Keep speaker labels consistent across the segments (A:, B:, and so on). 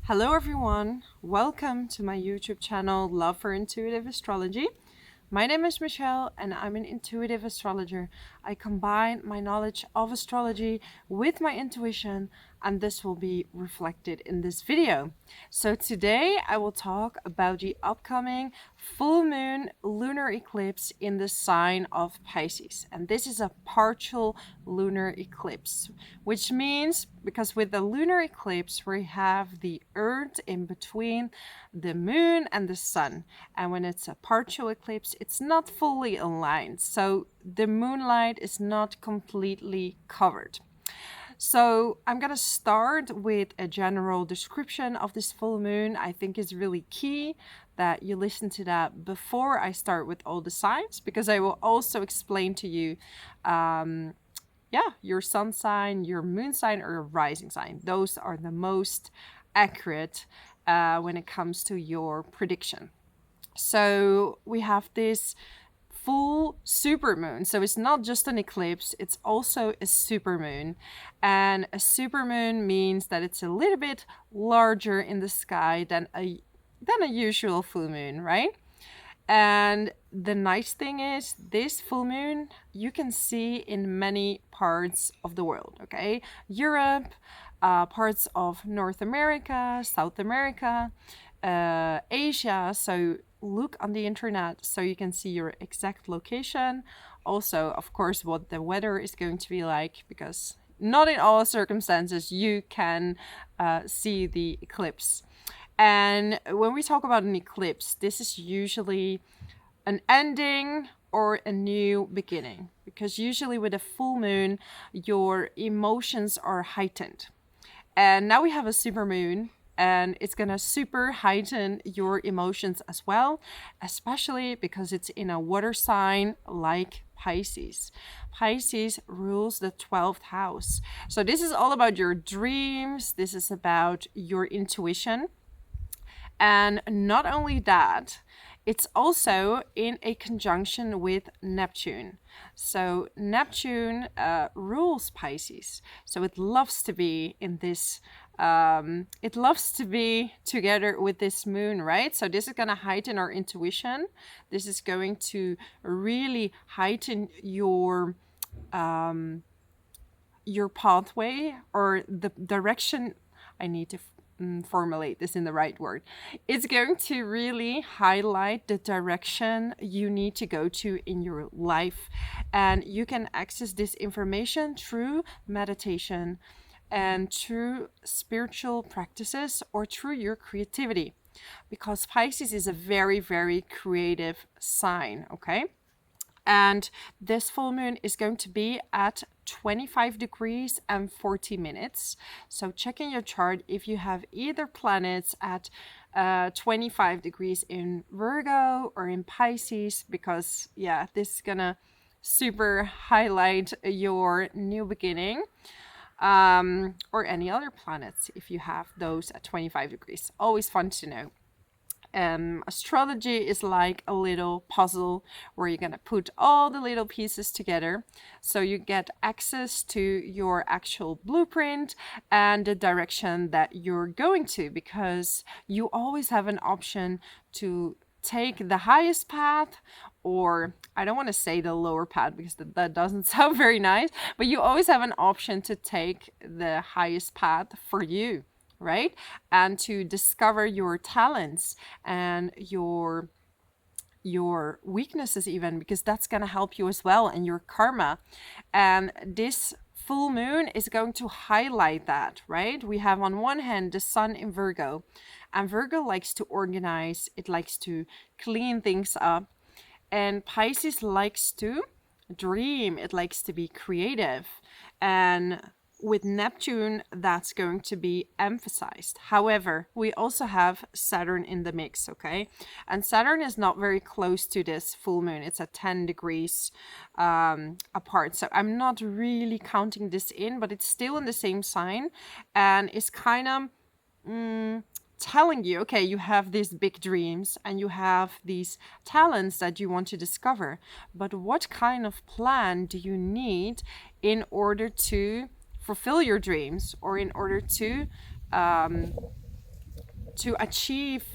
A: Hello everyone, welcome to my YouTube channel Love for Intuitive Astrology. My name is Michelle and I'm an intuitive astrologer. I combine my knowledge of astrology with my intuition, and this will be reflected in this video. So today I will talk about the upcoming full moon lunar eclipse in the sign of Pisces. And this is a partial lunar eclipse, which means because with the lunar eclipse we have the earth in between the moon and the sun, and when it's a partial eclipse it's not fully aligned, so the moonlight is not completely covered. So I'm gonna start with a general description of this full moon. I think it's really key that you listen to that before I start with all the signs, because I will also explain to you your sun sign, your moon sign, or your rising sign. Those are the most accurate when it comes to your prediction. So we have this full supermoon. So it's not just an eclipse, it's also a supermoon. And a supermoon means that it's a little bit larger in the sky than a usual full moon, right? And the nice thing is, this full moon you can see in many parts of the world, okay? Europe, parts of North America, South America, Asia. So look on the internet so you can see your exact location. Also, of course, what the weather is going to be like, because not in all circumstances you can see the eclipse. And when we talk about an eclipse, this is usually an ending or a new beginning, because usually with a full moon your emotions are heightened. And now we have a supermoon, and it's gonna super heighten your emotions as well, especially because it's in a water sign like Pisces. Pisces rules the 12th house. So this is all about your dreams, this is about your intuition. And not only that, it's also in a conjunction with Neptune. So Neptune rules Pisces. So it loves to be in this, it loves to be together with this moon, right? So this is going to heighten our intuition. This is going to really heighten your pathway, or the direction. I need to formulate this in the right word. It's going to really highlight the direction you need to go to in your life, and you can access this information through meditation and through spiritual practices or through your creativity, because Pisces is a very, very creative sign, okay? And this full moon is going to be at 25 degrees and 40 minutes. So check in your chart if you have either planets at 25 degrees in Virgo or in Pisces, because yeah, this is gonna super highlight your new beginning. Or any other planets if you have those at 25 degrees. Always fun to know. Astrology is like a little puzzle where you're gonna put all the little pieces together, so you get access to your actual blueprint and the direction that you're going to, because you always have an option to take the highest path, or I don't want to say the lower path because that doesn't sound very nice, but you always have an option to take the highest path for you, right? And to discover your talents and your weaknesses even, because that's going to help you as well, and your karma. And this full moon is going to highlight that, right? We have on one hand the sun in Virgo, and Virgo likes to organize, it likes to clean things up, and Pisces likes to dream, it likes to be creative. And with Neptune, that's going to be emphasized. However, we also have Saturn in the mix, okay? And Saturn is not very close to this full moon. It's at 10 degrees apart. So I'm not really counting this in, but it's still in the same sign. And it's kind of telling you, okay, you have these big dreams and you have these talents that you want to discover. But what kind of plan do you need in order to fulfill your dreams, or in order to to achieve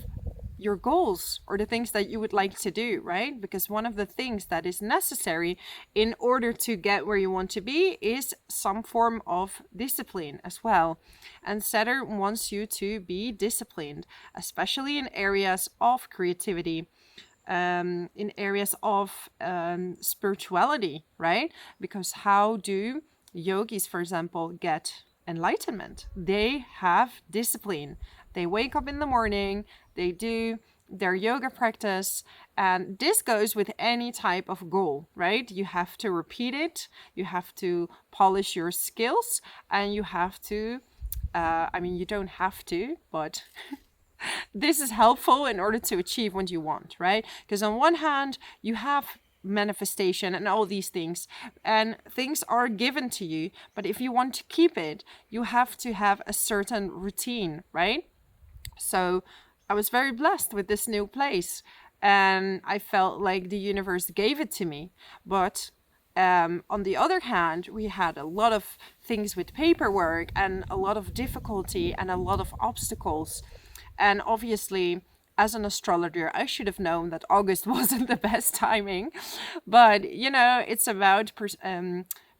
A: your goals or the things that you would like to do, right? Because one of the things that is necessary in order to get where you want to be is some form of discipline as well. And Saturn wants you to be disciplined, especially in areas of creativity, in areas of spirituality, right? Because how do yogis, for example, get enlightenment? They have discipline. They wake up in the morning, they do their yoga practice, and this goes with any type of goal, right? You have to repeat it, you have to polish your skills, and you have to, you don't have to, but this is helpful in order to achieve what you want, right? Because on one hand, you have manifestation and all these things, and things are given to you, but if you want to keep it, you have to have a certain routine, right? So I was very blessed with this new place, and I felt like the universe gave it to me. But on the other hand, we had a lot of things with paperwork and a lot of difficulty and a lot of obstacles. And obviously, as an astrologer, I should have known that August wasn't the best timing. But, it's about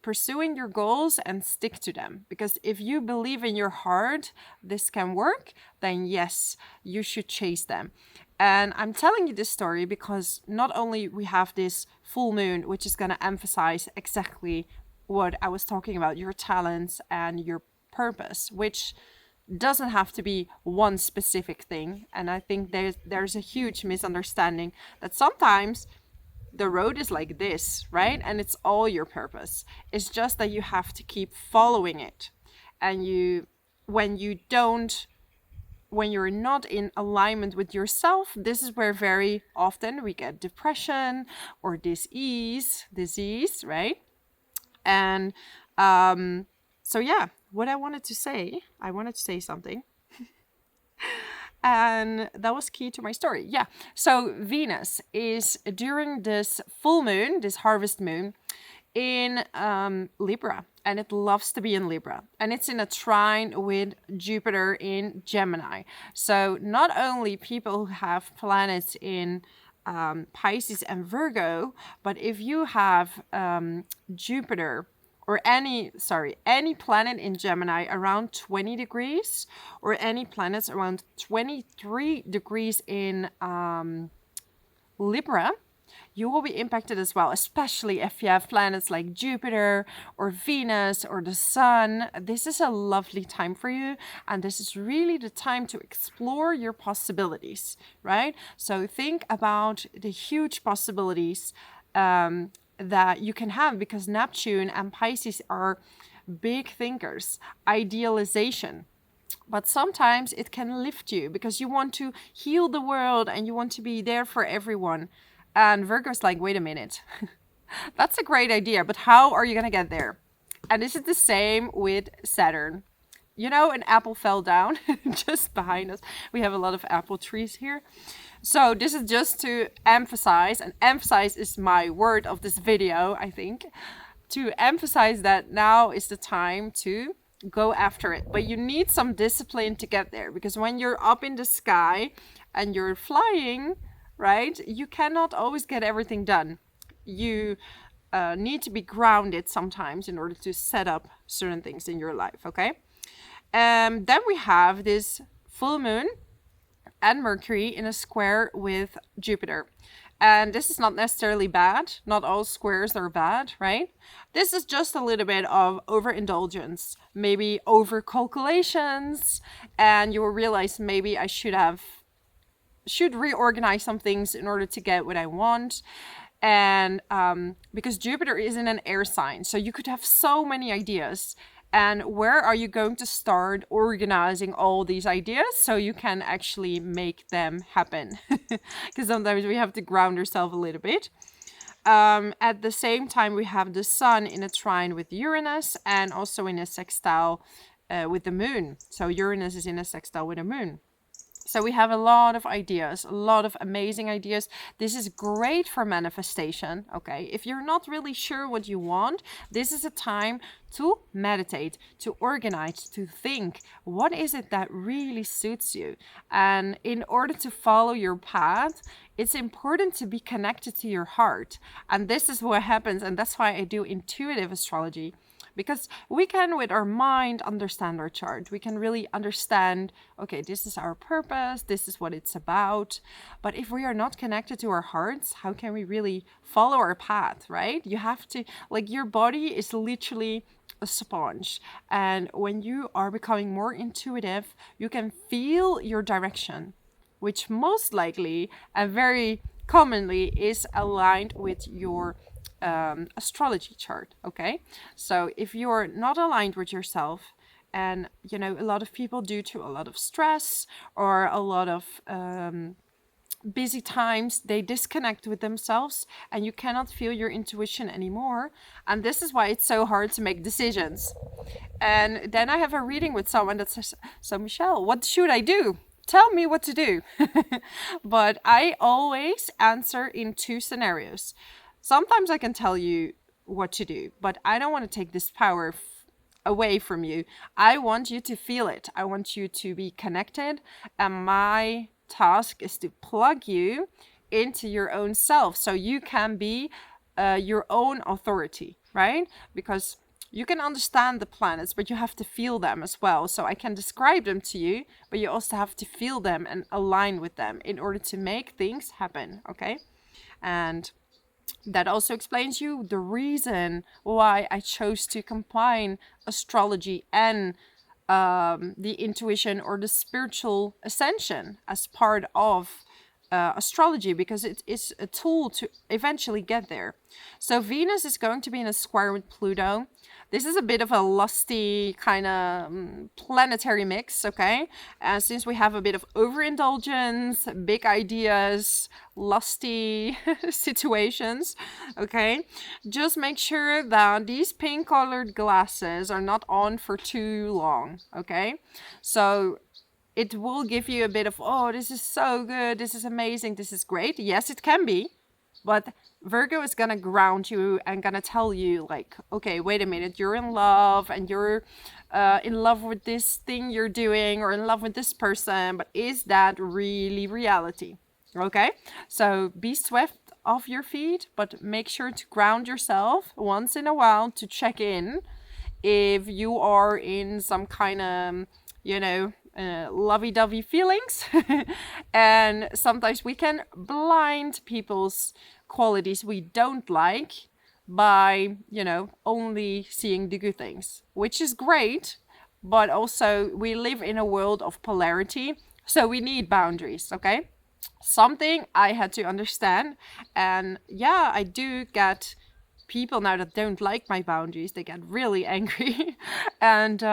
A: pursuing your goals and stick to them. Because if you believe in your heart this can work, then yes, you should chase them. And I'm telling you this story because not only we have this full moon, which is going to emphasize exactly what I was talking about, your talents and your purpose, which doesn't have to be one specific thing. And I think there's a huge misunderstanding that sometimes the road is like this, right? And it's all your purpose. It's just that you have to keep following it. And when you're not in alignment with yourself, this is where very often we get depression or disease, right? And so yeah, what I wanted to say something. And that was key to my story. Yeah. So Venus is during this full moon, this harvest moon, in Libra. And it loves to be in Libra. And it's in a trine with Jupiter in Gemini. So not only people who have planets in Pisces and Virgo, but if you have Jupiter or any planet in Gemini around 20 degrees, or any planets around 23 degrees in Libra, you will be impacted as well, especially if you have planets like Jupiter or Venus or the Sun. This is a lovely time for you, and this is really the time to explore your possibilities, right? So think about the huge possibilities that you can have, because Neptune and Pisces are big thinkers, idealization. But sometimes it can lift you because you want to heal the world and you want to be there for everyone. And Virgo's like, wait a minute, that's a great idea, but how are you going to get there? And this is the same with Saturn. An apple fell down just behind us. We have a lot of apple trees here. So this is just to emphasize, and emphasize is my word of this video, I think, to emphasize that now is the time to go after it. But you need some discipline to get there, because when you're up in the sky and you're flying, right, you cannot always get everything done. You need to be grounded sometimes in order to set up certain things in your life, okay? Then we have this full moon and Mercury in a square with Jupiter. And this is not necessarily bad. Not all squares are bad, right? This is just a little bit of overindulgence, maybe over calculations, and you will realize maybe I should reorganize some things in order to get what I want. And because Jupiter is in an air sign, so you could have so many ideas. And where are you going to start organizing all these ideas so you can actually make them happen? Because sometimes we have to ground ourselves a little bit. At the same time, we have the Sun in a trine with Uranus and also in a sextile with the Moon. So Uranus is in a sextile with the Moon. So we have a lot of ideas, a lot of amazing ideas. This is great for manifestation, okay? If you're not really sure what you want, this is a time to meditate, to organize, to think. What is it that really suits you? And in order to follow your path, it's important to be connected to your heart. And this is what happens, and that's why I do intuitive astrology. Because we can, with our mind, understand our chart. We can really understand, okay, this is our purpose, this is what it's about. But if we are not connected to our hearts, how can we really follow our path, right? You have to, like, your body is literally a sponge. And when you are becoming more intuitive, you can feel your direction, which most likely and very commonly is aligned with your astrology chart. Okay, so if you're not aligned with yourself, and you know, a lot of people, due to a lot of stress or a lot of busy times, they disconnect with themselves and you cannot feel your intuition anymore. And this is why it's so hard to make decisions. And then I have a reading with someone that says, so Michelle, what should I do? Tell me what to do. But I always answer in two scenarios. Sometimes I can tell you what to do, but I don't want to take this power away from you. I want you to feel it. I want you to be connected. And my task is to plug you into your own self so you can be your own authority, right? Because you can understand the planets, but you have to feel them as well. So I can describe them to you, but you also have to feel them and align with them in order to make things happen, okay? And that also explains you the reason why I chose to combine astrology and the intuition or the spiritual ascension as part of astrology, because it is a tool to eventually get there. So Venus is going to be in a square with Pluto. This is a bit of a lusty kind of planetary mix, okay? Since we have a bit of overindulgence, big ideas, lusty situations, okay? Just make sure that these pink colored glasses are not on for too long, okay? So it will give you a bit of, oh, this is so good, this is amazing, this is great. Yes, it can be. But Virgo is going to ground you and going to tell you, like, okay, wait a minute, you're in love and you're in love with this thing you're doing or in love with this person, but is that really reality? Okay, so be swift off your feet, but make sure to ground yourself once in a while to check in if you are in some kind of, you know, lovey-dovey feelings. And sometimes we can blind people's qualities we don't like by, you know, only seeing the good things, which is great, but also we live in a world of polarity, so we need boundaries, okay? Something I had to understand, and yeah, I do get people now that don't like my boundaries. They get really angry. And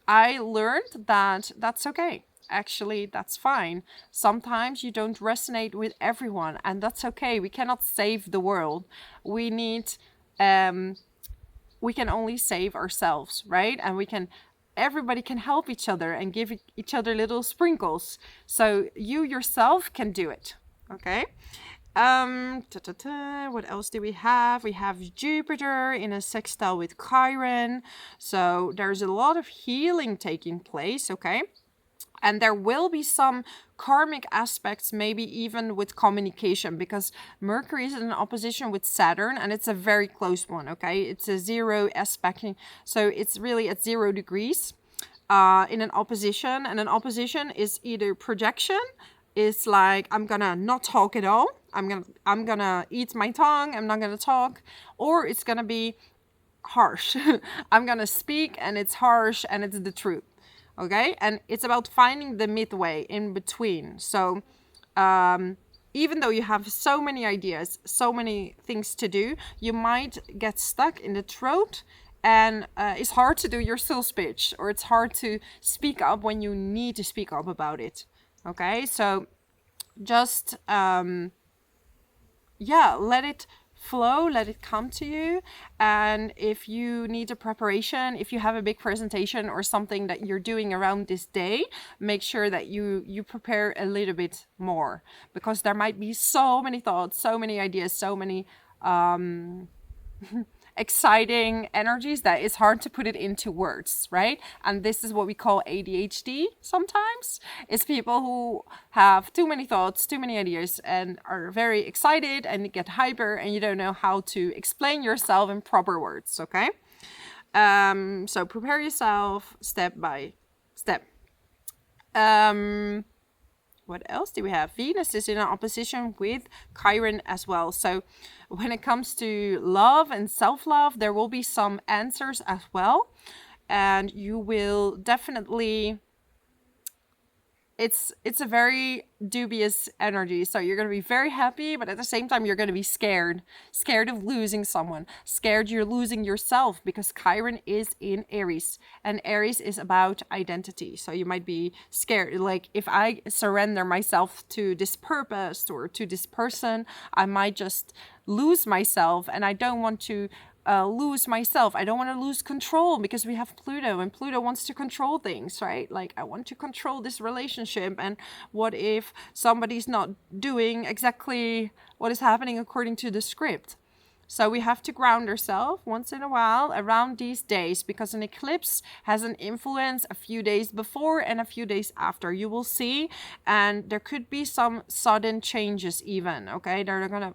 A: I learned that that's okay. Actually, that's fine. Sometimes you don't resonate with everyone, and that's okay. We cannot save the world. We need, we can only save ourselves, right? And everybody can help each other and give each other little sprinkles. So you yourself can do it, okay? What else do we have? We have Jupiter in a sextile with Chiron. So there's a lot of healing taking place, okay? And there will be some karmic aspects, maybe even with communication, because Mercury is in opposition with Saturn, and it's a very close one, okay? It's a 0 aspect, so it's really at 0 degrees in an opposition. And an opposition is either projection, is like, I'm gonna not talk at all, I'm gonna eat my tongue, I'm not gonna talk, or it's gonna be harsh. I'm gonna speak and it's harsh and it's the truth. Okay, and it's about finding the midway in between. So even though you have so many ideas, so many things to do, you might get stuck in the throat, and it's hard to do your sales speech, or it's hard to speak up when you need to speak up about it. Okay, so just let it flow, let it come to you. And if you need a preparation, if you have a big presentation or something that you're doing around this day, make sure that you prepare a little bit more, because there might be so many thoughts, so many ideas, so many exciting energies that it's hard to put it into words, right? And this is what we call ADHD sometimes. It's people who have too many thoughts, too many ideas, and are very excited and get hyper, and you don't know how to explain yourself in proper words, okay? So prepare yourself step by step. What else do we have? Venus is in an opposition with Chiron as well. So when it comes to love and self-love, there will be some answers as well. And you will definitely... It's a very dubious energy. So you're going to be very happy, but at the same time, you're going to be scared. Scared of losing someone. Scared you're losing yourself, because Chiron is in Aries. And Aries is about identity. So you might be scared. Like, if I surrender myself to this purpose or to this person, I might just lose myself. And I don't want to lose myself. I don't want to lose control, because we have Pluto, and Pluto wants to control things, right? Like, I want to control this relationship, and what if somebody's not doing exactly what is happening according to the script? So we have to ground ourselves once in a while around these days, because an eclipse has an influence a few days before and a few days after. You will see, and there could be some sudden changes even, okay? They're gonna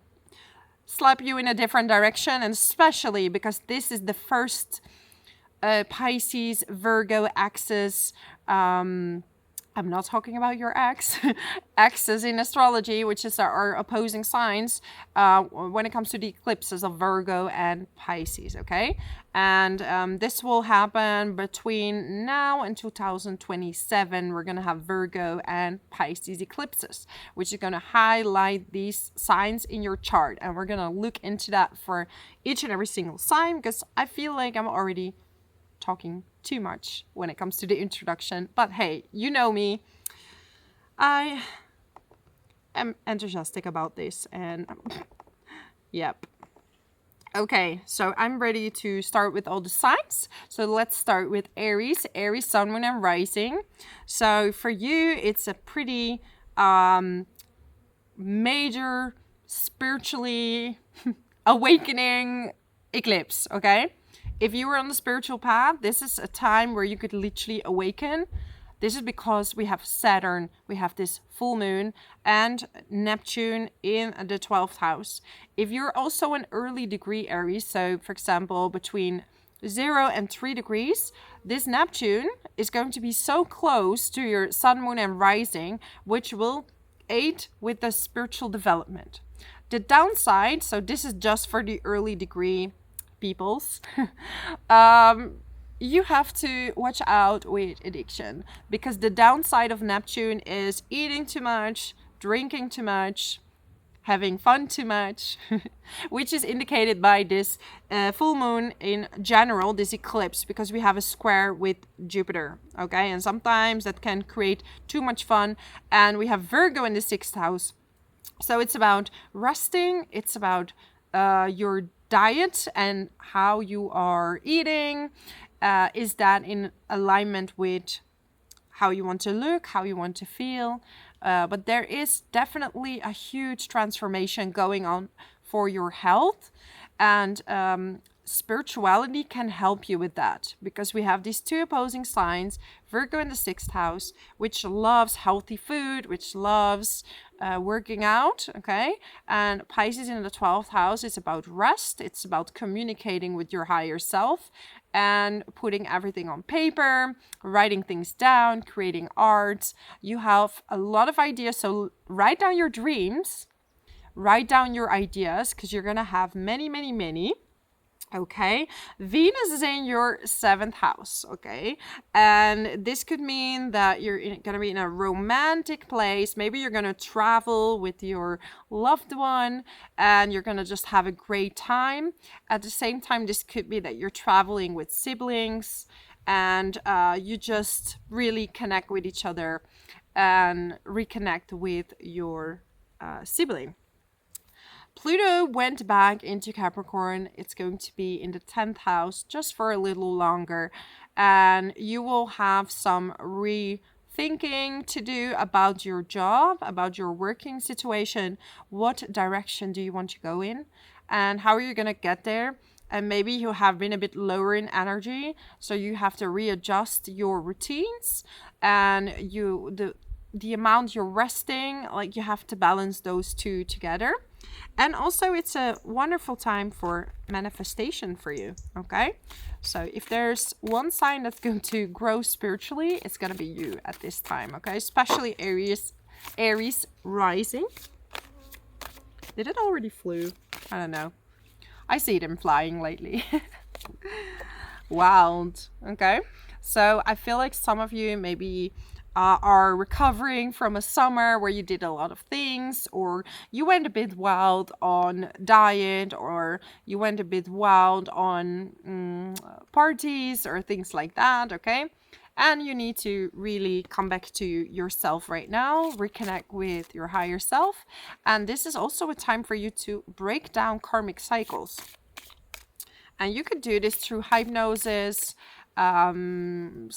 A: slap you in a different direction, and especially because this is the first Pisces Virgo axis. I'm not talking about your ex. Axis in astrology, which is our opposing signs when it comes to the eclipses of Virgo and Pisces, okay? And this will happen between now and 2027. We're going to have Virgo and Pisces eclipses, which is going to highlight these signs in your chart. And we're going to look into that for each and every single sign, because I feel like I'm already talking too much when it comes to the introduction. But hey, you know me. I am enthusiastic about this, and yep. Okay, so I'm ready to start with all the signs. So let's start with Aries. Aries, Sun, Moon, and Rising. So for you, it's a pretty major, spiritually awakening eclipse, okay? If you were on the spiritual path, this is a time where you could literally awaken. This is because we have Saturn, we have this full moon, and Neptune in the 12th house. If you're also an early degree Aries, so for example, between 0 and 3 degrees, this Neptune is going to be so close to your Sun, Moon, and Rising, which will aid with the spiritual development. The downside, so this is just for the early degree peoples, you have to watch out with addiction, because the downside of Neptune is eating too much, drinking too much, having fun too much, which is indicated by this full moon in general, this eclipse, because we have a square with Jupiter, okay? And sometimes that can create too much fun. And we have Virgo in the 6th house. So it's about resting, it's about your diet and how you are eating. Is that in alignment with how you want to look, how you want to feel? But there is definitely a huge transformation going on for your health, and spirituality can help you with that, because we have these two opposing signs, Virgo in the 6th house, which loves healthy food, which loves working out, okay? And Pisces in the 12th house is about rest. It's about communicating with your higher self and putting everything on paper, writing things down, creating art. You have a lot of ideas, so write down your dreams, write down your ideas, because you're gonna have many, many, many. Okay, Venus is in your 7th house, okay? And this could mean that you're gonna be in a romantic place. Maybe you're gonna travel with your loved one and you're gonna just have a great time. At the same time, this could be that you're traveling with siblings and you just really connect with each other and reconnect with your sibling. Pluto went back into Capricorn. It's going to be in the 10th house just for a little longer. And you will have some rethinking to do about your job, about your working situation. What direction do you want to go in? And how are you going to get there? And maybe you have been a bit lower in energy, so you have to readjust your routines and the amount you're resting, like you have to balance those two together. And also it's a wonderful time for manifestation for you, okay? So if there's one sign that's going to grow spiritually, it's going to be you at this time, okay? Especially Aries rising. Did it already flew? I don't know. I see them flying lately. Wild. Okay. So I feel like some of you maybe are recovering from a summer where you did a lot of things, or you went a bit wild on diet, or you went a bit wild on parties or things like that. Okay. And you need to really come back to yourself right now, reconnect with your higher self. And this is also a time for you to break down karmic cycles. And you could do this through hypnosis, some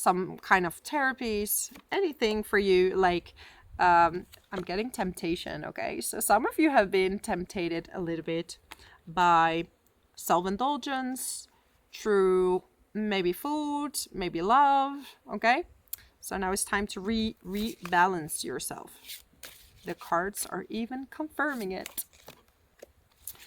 A: kind of therapies, anything for you. Like, I'm getting temptation, okay? So some of you have been tempted a little bit by self-indulgence, through maybe food, maybe love, okay? So now it's time to rebalance yourself. The cards are even confirming it.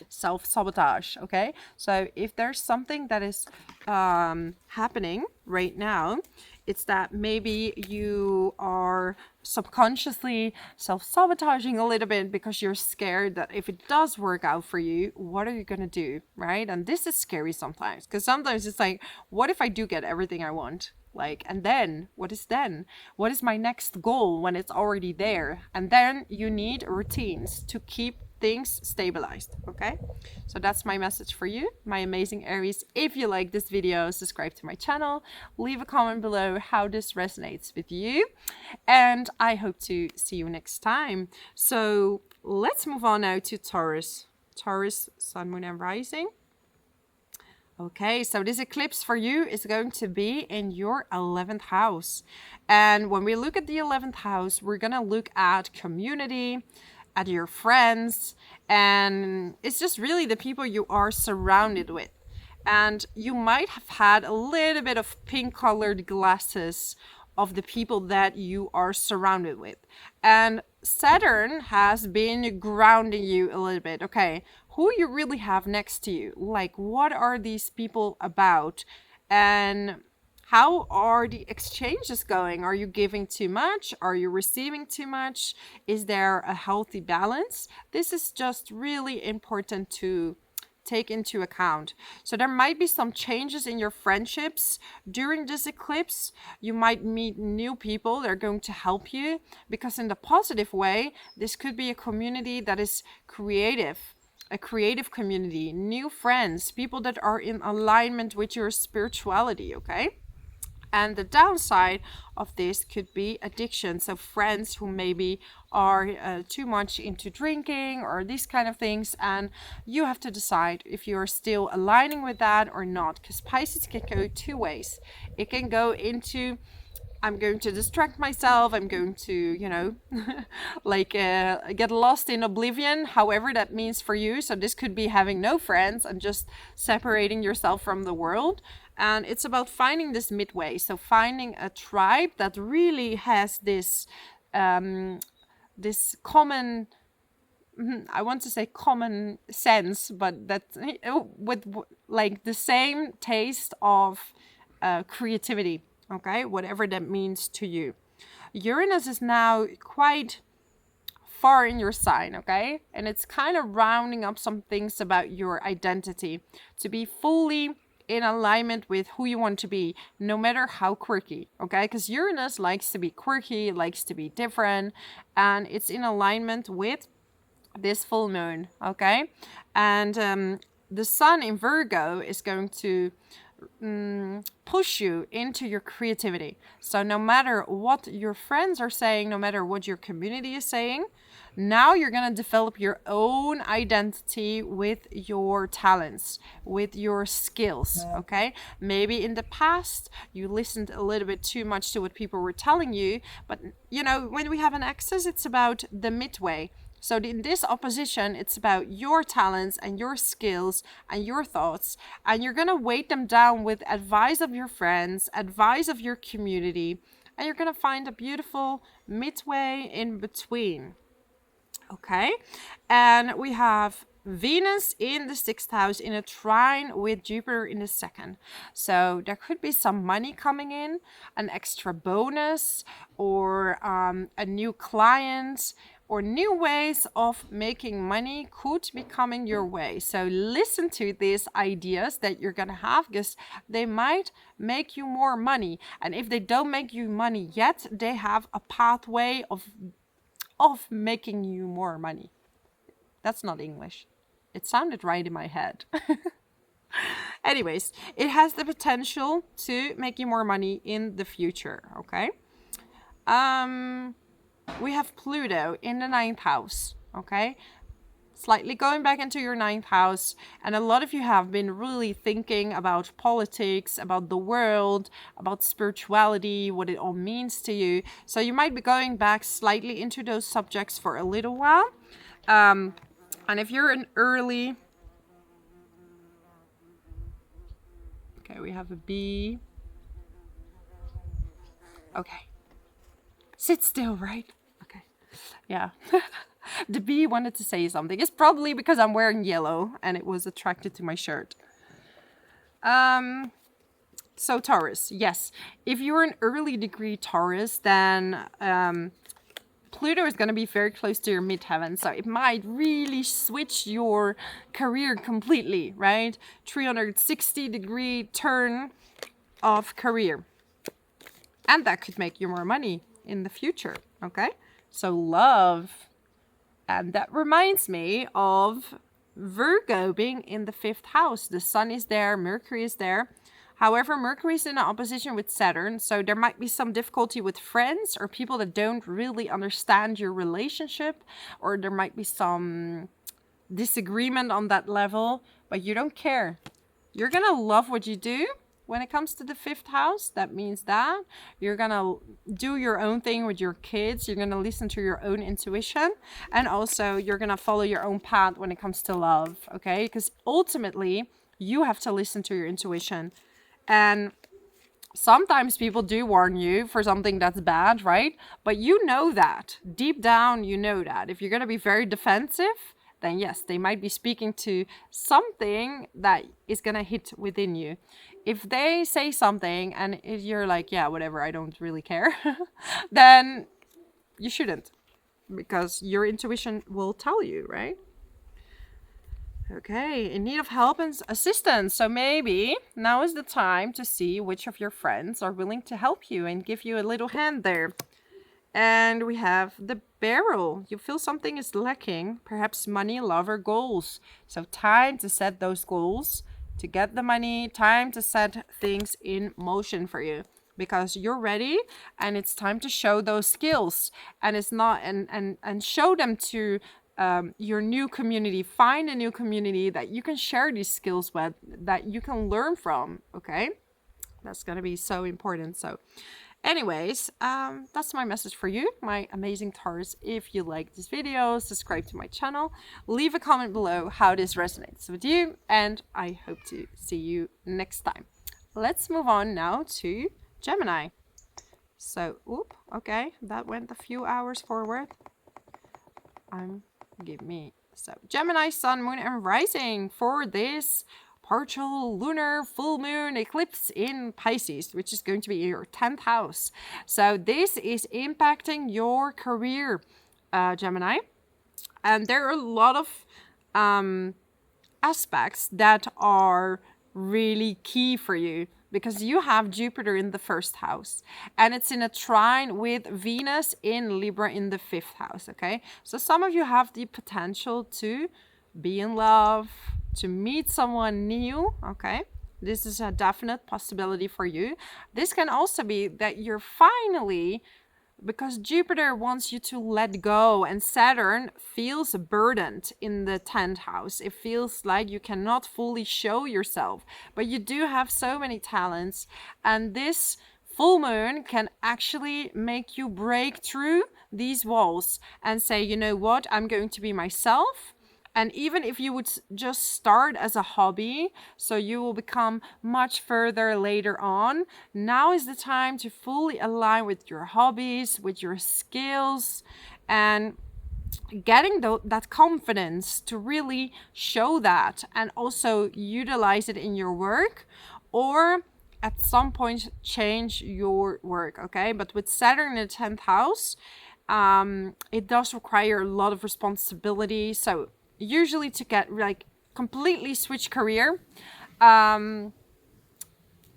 A: Self-sabotage, okay? So if there's something that is happening right now, it's that maybe you are subconsciously self-sabotaging a little bit because you're scared that if it does work out for you, what are you going to do, right? And this is scary sometimes, because sometimes it's like, what if I do get everything I want? Like, and then what is then? What is my next goal when it's already there? And then you need routines to keep things stabilized, okay? So that's my message for you, my amazing Aries. If you like this video, subscribe to my channel, leave a comment below how this resonates with you, and I hope to see you next time. So let's move on now to Taurus. Taurus, Sun, Moon, and Rising. Okay, so this eclipse for you is going to be in your 11th house. And when we look at the 11th house, we're going to look at community, at your friends, and it's just really the people you are surrounded with. And you might have had a little bit of pink colored glasses of the people that you are surrounded with. And Saturn has been grounding you a little bit. Okay, who you really have next to you? Like, what are these people about? And how are the exchanges going? Are you giving too much? Are you receiving too much? Is there a healthy balance? This is just really important to take into account. So there might be some changes in your friendships during this eclipse. You might meet new people that are going to help you, because in the positive way, this could be a community that is creative. A creative community, new friends, people that are in alignment with your spirituality, okay? And the downside of this could be addiction. So friends who maybe are too much into drinking or these kind of things. And you have to decide if you're still aligning with that or not. Because Pisces can go two ways. It can go into, I'm going to distract myself. I'm going to, you know, like get lost in oblivion, however that means for you. So this could be having no friends and just separating yourself from the world. And it's about finding this midway. So finding a tribe that really has this, this common, I want to say common sense, but that with like the same taste of creativity. Okay, whatever that means to you. Uranus is now quite far in your sign, okay? And it's kind of rounding up some things about your identity to be fully in alignment with who you want to be, no matter how quirky, okay? Because Uranus likes to be quirky, likes to be different, and it's in alignment with this full moon, okay? And the sun in Virgo is going to push you into your creativity. So no matter what your friends are saying, no matter what your community is saying, now you're going to develop your own identity with your talents, with your skills, okay? Maybe in the past you listened a little bit too much to what people were telling you, but you know, when we have an axis, it's about the midway. So in this opposition, it's about your talents and your skills and your thoughts, and you're going to weight them down with advice of your friends, advice of your community, and you're going to find a beautiful midway in between. Okay, and we have Venus in the 6th house in a trine with Jupiter in the 2nd. So there could be some money coming in, an extra bonus, or a new client, or new ways of making money could be coming your way. So listen to these ideas that you're gonna have, because they might make you more money. And if they don't make you money yet, they have a pathway of making you more money. That's not English. It sounded right in my head. Anyways, it has the potential to make you more money in the future, okay? We have Pluto in the 9th house, okay? Slightly going back into your 9th house, and a lot of you have been really thinking about politics, about the world, about spirituality, what it all means to you. So you might be going back slightly into those subjects for a little while. And if you're an early... Okay, we have a bee. Okay. Sit still, right? Okay. Yeah. The bee wanted to say something. It's probably because I'm wearing yellow and it was attracted to my shirt. So Taurus, yes. If you're an early degree Taurus, then Pluto is going to be very close to your midheaven. So it might really switch your career completely, right? 360-degree turn of career. And that could make you more money in the future, okay? So love. And that reminds me of Virgo being in the 5th house. The sun is there, Mercury is there. However, Mercury is in an opposition with Saturn, so there might be some difficulty with friends or people that don't really understand your relationship, or there might be some disagreement on that level, but you don't care. You're gonna love what you do. When it comes to the 5th house, that means that you're going to do your own thing with your kids. You're going to listen to your own intuition. And also, you're going to follow your own path when it comes to love, okay? Because ultimately, you have to listen to your intuition. And sometimes people do warn you for something that's bad, right? But you know that. Deep down, you know that. If you're going to be very defensive, then yes, they might be speaking to something that is going to hit within you. If they say something and if you're like, yeah, whatever, I don't really care, then you shouldn't, because your intuition will tell you, right? Okay, in need of help and assistance. So maybe now is the time to see which of your friends are willing to help you and give you a little hand there. And we have the barrel. You feel something is lacking, perhaps money, love, or goals. So time to set those goals, to get the money, time to set things in motion for you, because you're ready and it's time to show those skills, and it's not and show them to your new community. Find a new community that you can share these skills with, that you can learn from, okay? That's gonna be so important. So anyways, that's my message for you, my amazing Taurus. If you like this video, subscribe to my channel, leave a comment below how this resonates with you, and I hope to see you next time. Let's move on now to Gemini. So, okay, that went a few hours forward. So Gemini, Sun, Moon, and Rising for this partial lunar full moon eclipse in Pisces, which is going to be your 10th house. So this is impacting your career, Gemini. And there are a lot of aspects that are really key for you, because you have Jupiter in the 1st house and it's in a trine with Venus in Libra in the 5th house, okay? So some of you have the potential to be in love, to meet someone new, okay? This is a definite possibility for you. This can also be that you're finally, because Jupiter wants you to let go and Saturn feels burdened in the 10th house. It feels like you cannot fully show yourself, but you do have so many talents, and this full moon can actually make you break through these walls and say, you know what, I'm going to be myself. And even if you would just start as a hobby, so you will become much further later on, now is the time to fully align with your hobbies, with your skills, and getting that confidence to really show that and also utilize it in your work, or at some point change your work, okay? But with Saturn in the 10th house, it does require a lot of responsibility. So usually to get like completely switch career,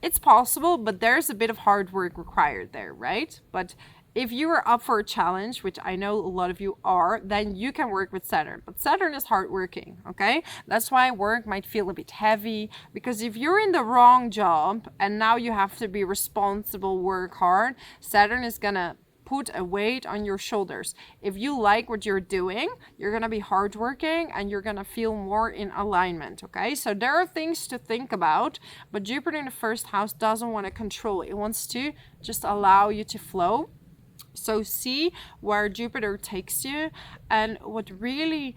A: it's possible, but there's a bit of hard work required there, right? But if you are up for a challenge, which I know a lot of you are, then you can work with Saturn. But Saturn is hardworking, okay? That's why work might feel a bit heavy, because if you're in the wrong job and now you have to be responsible, work hard, Saturn is gonna put a weight on your shoulders. If you like what you're doing, you're gonna be hardworking and you're gonna feel more in alignment, okay? So there are things to think about, but Jupiter in the first house doesn't want to control. It wants to just allow you to flow. So see where Jupiter takes you and what really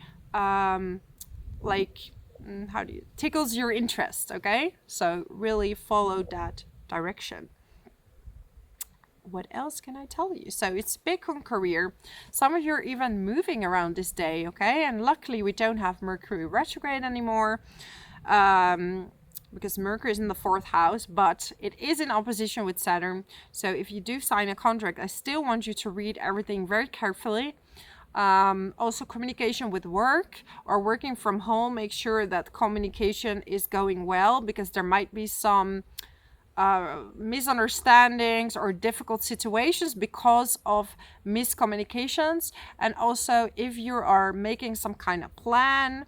A: tickles your interest, okay? So really follow that direction. What else can I tell you? So it's big on career. Some of you are even moving around this day, okay? And luckily we don't have Mercury retrograde anymore, because Mercury is in the 4th house, but it is in opposition with Saturn. So if you do sign a contract, I still want you to read everything very carefully. Also communication with work or working from home, make sure that communication is going well, because there might be some misunderstandings or difficult situations because of miscommunications. And also if you are making some kind of plan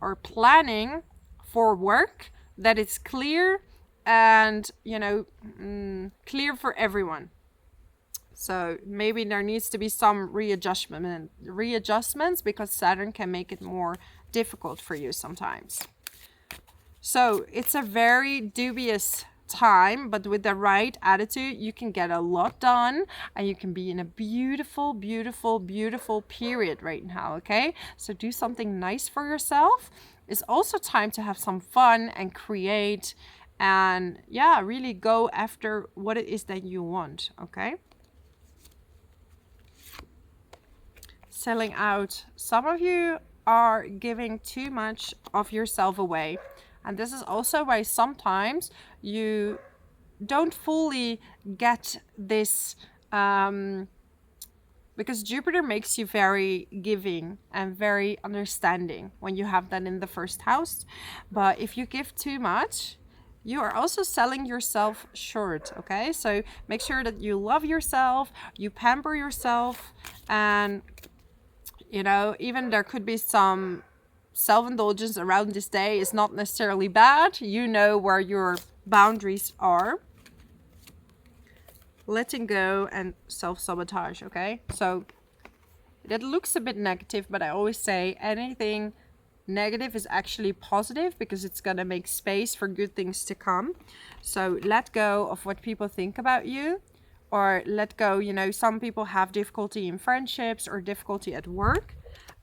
A: or planning for work, that it's clear and, you know, clear for everyone. So maybe there needs to be some readjustments, because Saturn can make it more difficult for you sometimes. So it's a very dubious time, but with the right attitude you can get a lot done and you can be in a beautiful, beautiful, beautiful period right now, okay? So do something nice for yourself. It's also time to have some fun and create and really go after what it is that you want, okay? Selling out. Some of you are giving too much of yourself away. And this is also why sometimes you don't fully get this, because Jupiter makes you very giving and very understanding when you have that in the 1st house. But if you give too much, you are also selling yourself short, okay? So make sure that you love yourself, you pamper yourself, and, you know, even there could be some self-indulgence around this day is not necessarily bad. You know where your boundaries are. Letting go and self-sabotage, okay? So that looks a bit negative, but I always say anything negative is actually positive, because it's going to make space for good things to come. So let go of what people think about you, or let go, you know, some people have difficulty in friendships or difficulty at work.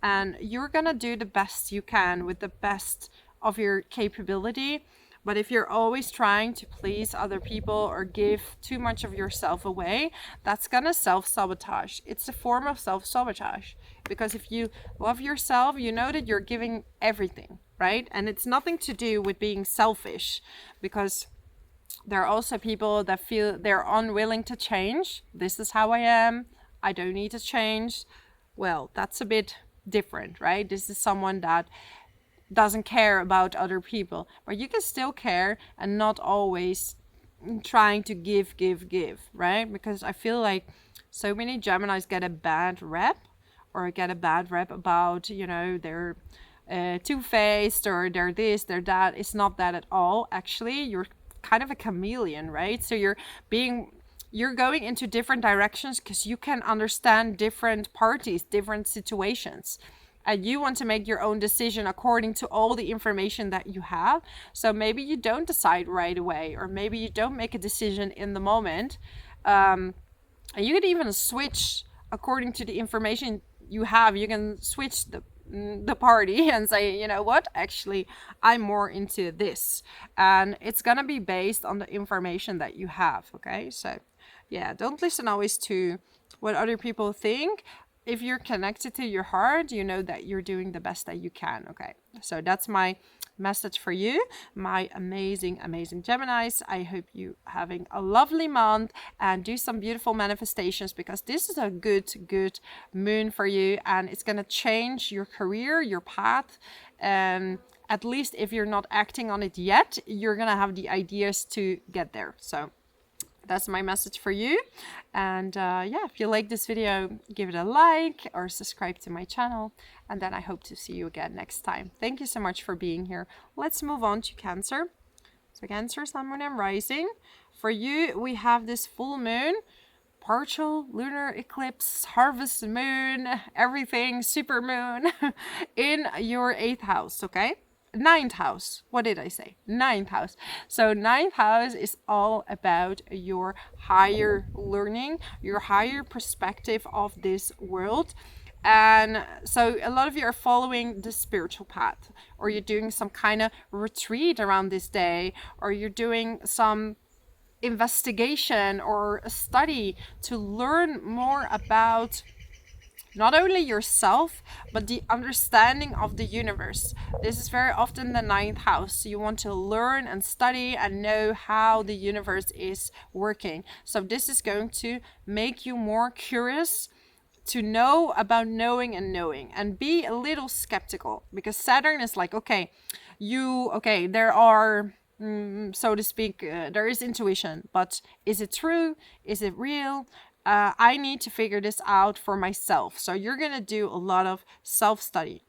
A: And you're gonna do the best you can with the best of your capability. But if you're always trying to please other people or give too much of yourself away, that's gonna self-sabotage. It's a form of self-sabotage, because if you love yourself, you know that you're giving everything, right? And it's nothing to do with being selfish, because there are also people that feel they're unwilling to change. This is how I am, I don't need to change. Well, that's a bit different, right? This is someone that doesn't care about other people, but you can still care and not always trying to give, right? Because I feel like so many Geminis get a bad rep, or get a bad rep about, you know, their two-faced or they're this, they're that. It's not that at all. Actually, you're kind of a chameleon, right? So you're going into different directions because you can understand different parties, different situations. And you want to make your own decision according to all the information that you have. So maybe you don't decide right away, or maybe you don't make a decision in the moment. And you could even switch according to the information you have. You can switch the party and say, you know what, actually I'm more into this, and it's gonna be based on the information that you have. Okay, so yeah, don't listen always to what other people think. If you're connected to your heart, you know that you're doing the best that you can. Okay, so that's my message for you, my amazing Geminis. I hope you having a lovely month and do some beautiful manifestations, because this is a good moon for you, and it's going to change your career, your path, and at least if you're not acting on it yet, you're going to have the ideas to get there. So that's my message for you. And yeah, if you like this video, give it a like or subscribe to my channel, and then I hope to see you again next time. Thank you so much for being here. Let's move on to Cancer. So Cancer, Sun, Moon and Rising. For you, we have this full moon, partial lunar eclipse, harvest moon, everything, supermoon in your 8th house. Okay, 9th house. What did I say? 9th house. So 9th house is all about your higher learning, your higher perspective of this world. And so a lot of you are following the spiritual path, or you're doing some kind of retreat around this day, or you're doing some investigation or a study to learn more about not only yourself, but the understanding of the universe. This is very often the 9th house. You want to learn and study and know how the universe is working. So this is going to make you more curious to know about knowing and be a little skeptical, because Saturn is like, okay, there are, so to speak, there is intuition, but is it true? Is it real? I need to figure this out for myself. So you're going to do a lot of self-study.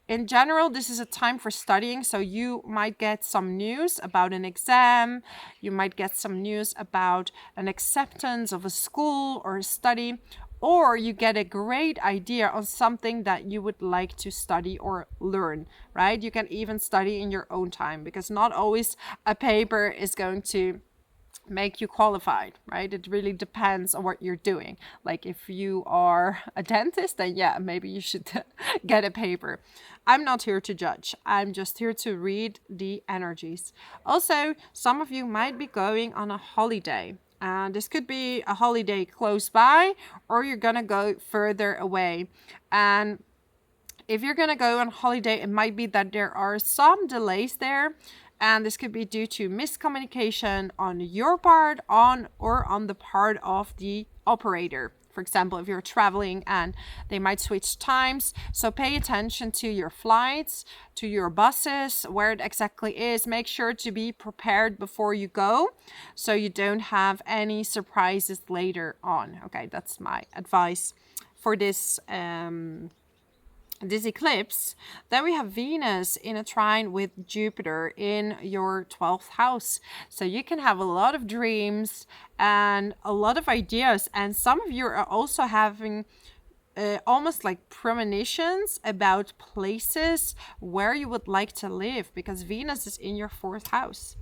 A: In general, this is a time for studying. So you might get some news about an exam. You might get some news about an acceptance of a school or a study. Or you get a great idea on something that you would like to study or learn, right? You can even study in your own time, because not always a paper is going to make you qualified, right? It really depends on what you're doing. Like if you are a dentist, then yeah, maybe you should get a paper. I'm not here to judge. I'm just here to read the energies. Also, some of you might be going on a holiday. And this could be a holiday close by, or you're gonna go further away. And if you're gonna go on holiday, it might be that there are some delays there. And this could be due to miscommunication on your part, on the part of the operator. For example, if you're traveling and they might switch times. So pay attention to your flights, to your buses, where it exactly is. Make sure to be prepared before you go, so you don't have any surprises later on. Okay, that's my advice for this eclipse. Then we have Venus in a trine with Jupiter in your 12th house. So you can have a lot of dreams and a lot of ideas. And some of you are also having almost like premonitions about places where you would like to live, because Venus is in your 4th house.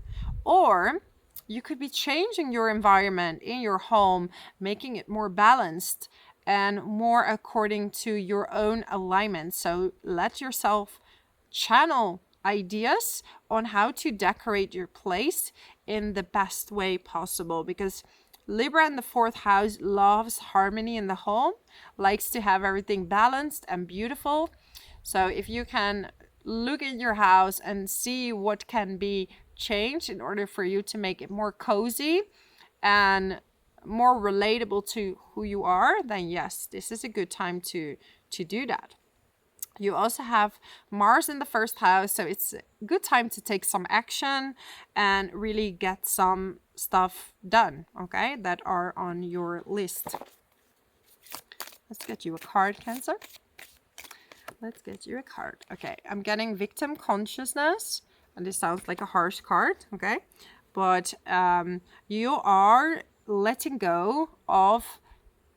A: Or you could be changing your environment in your home, making it more balanced and more according to your own alignment. So let yourself channel ideas on how to decorate your place in the best way possible, because Libra in the 4th house loves harmony in the home, likes to have everything balanced and beautiful. So if you can look at your house and see what can be changed in order for you to make it more cozy and more relatable to who you are, then yes, this is a good time to do that. You also have Mars in the 1st house, so it's a good time to take some action and really get some stuff done, okay, that are on your list. Let's get you a card, Cancer. Let's get you a card. Okay, I'm getting victim consciousness, and this sounds like a harsh card, okay? But you are letting go of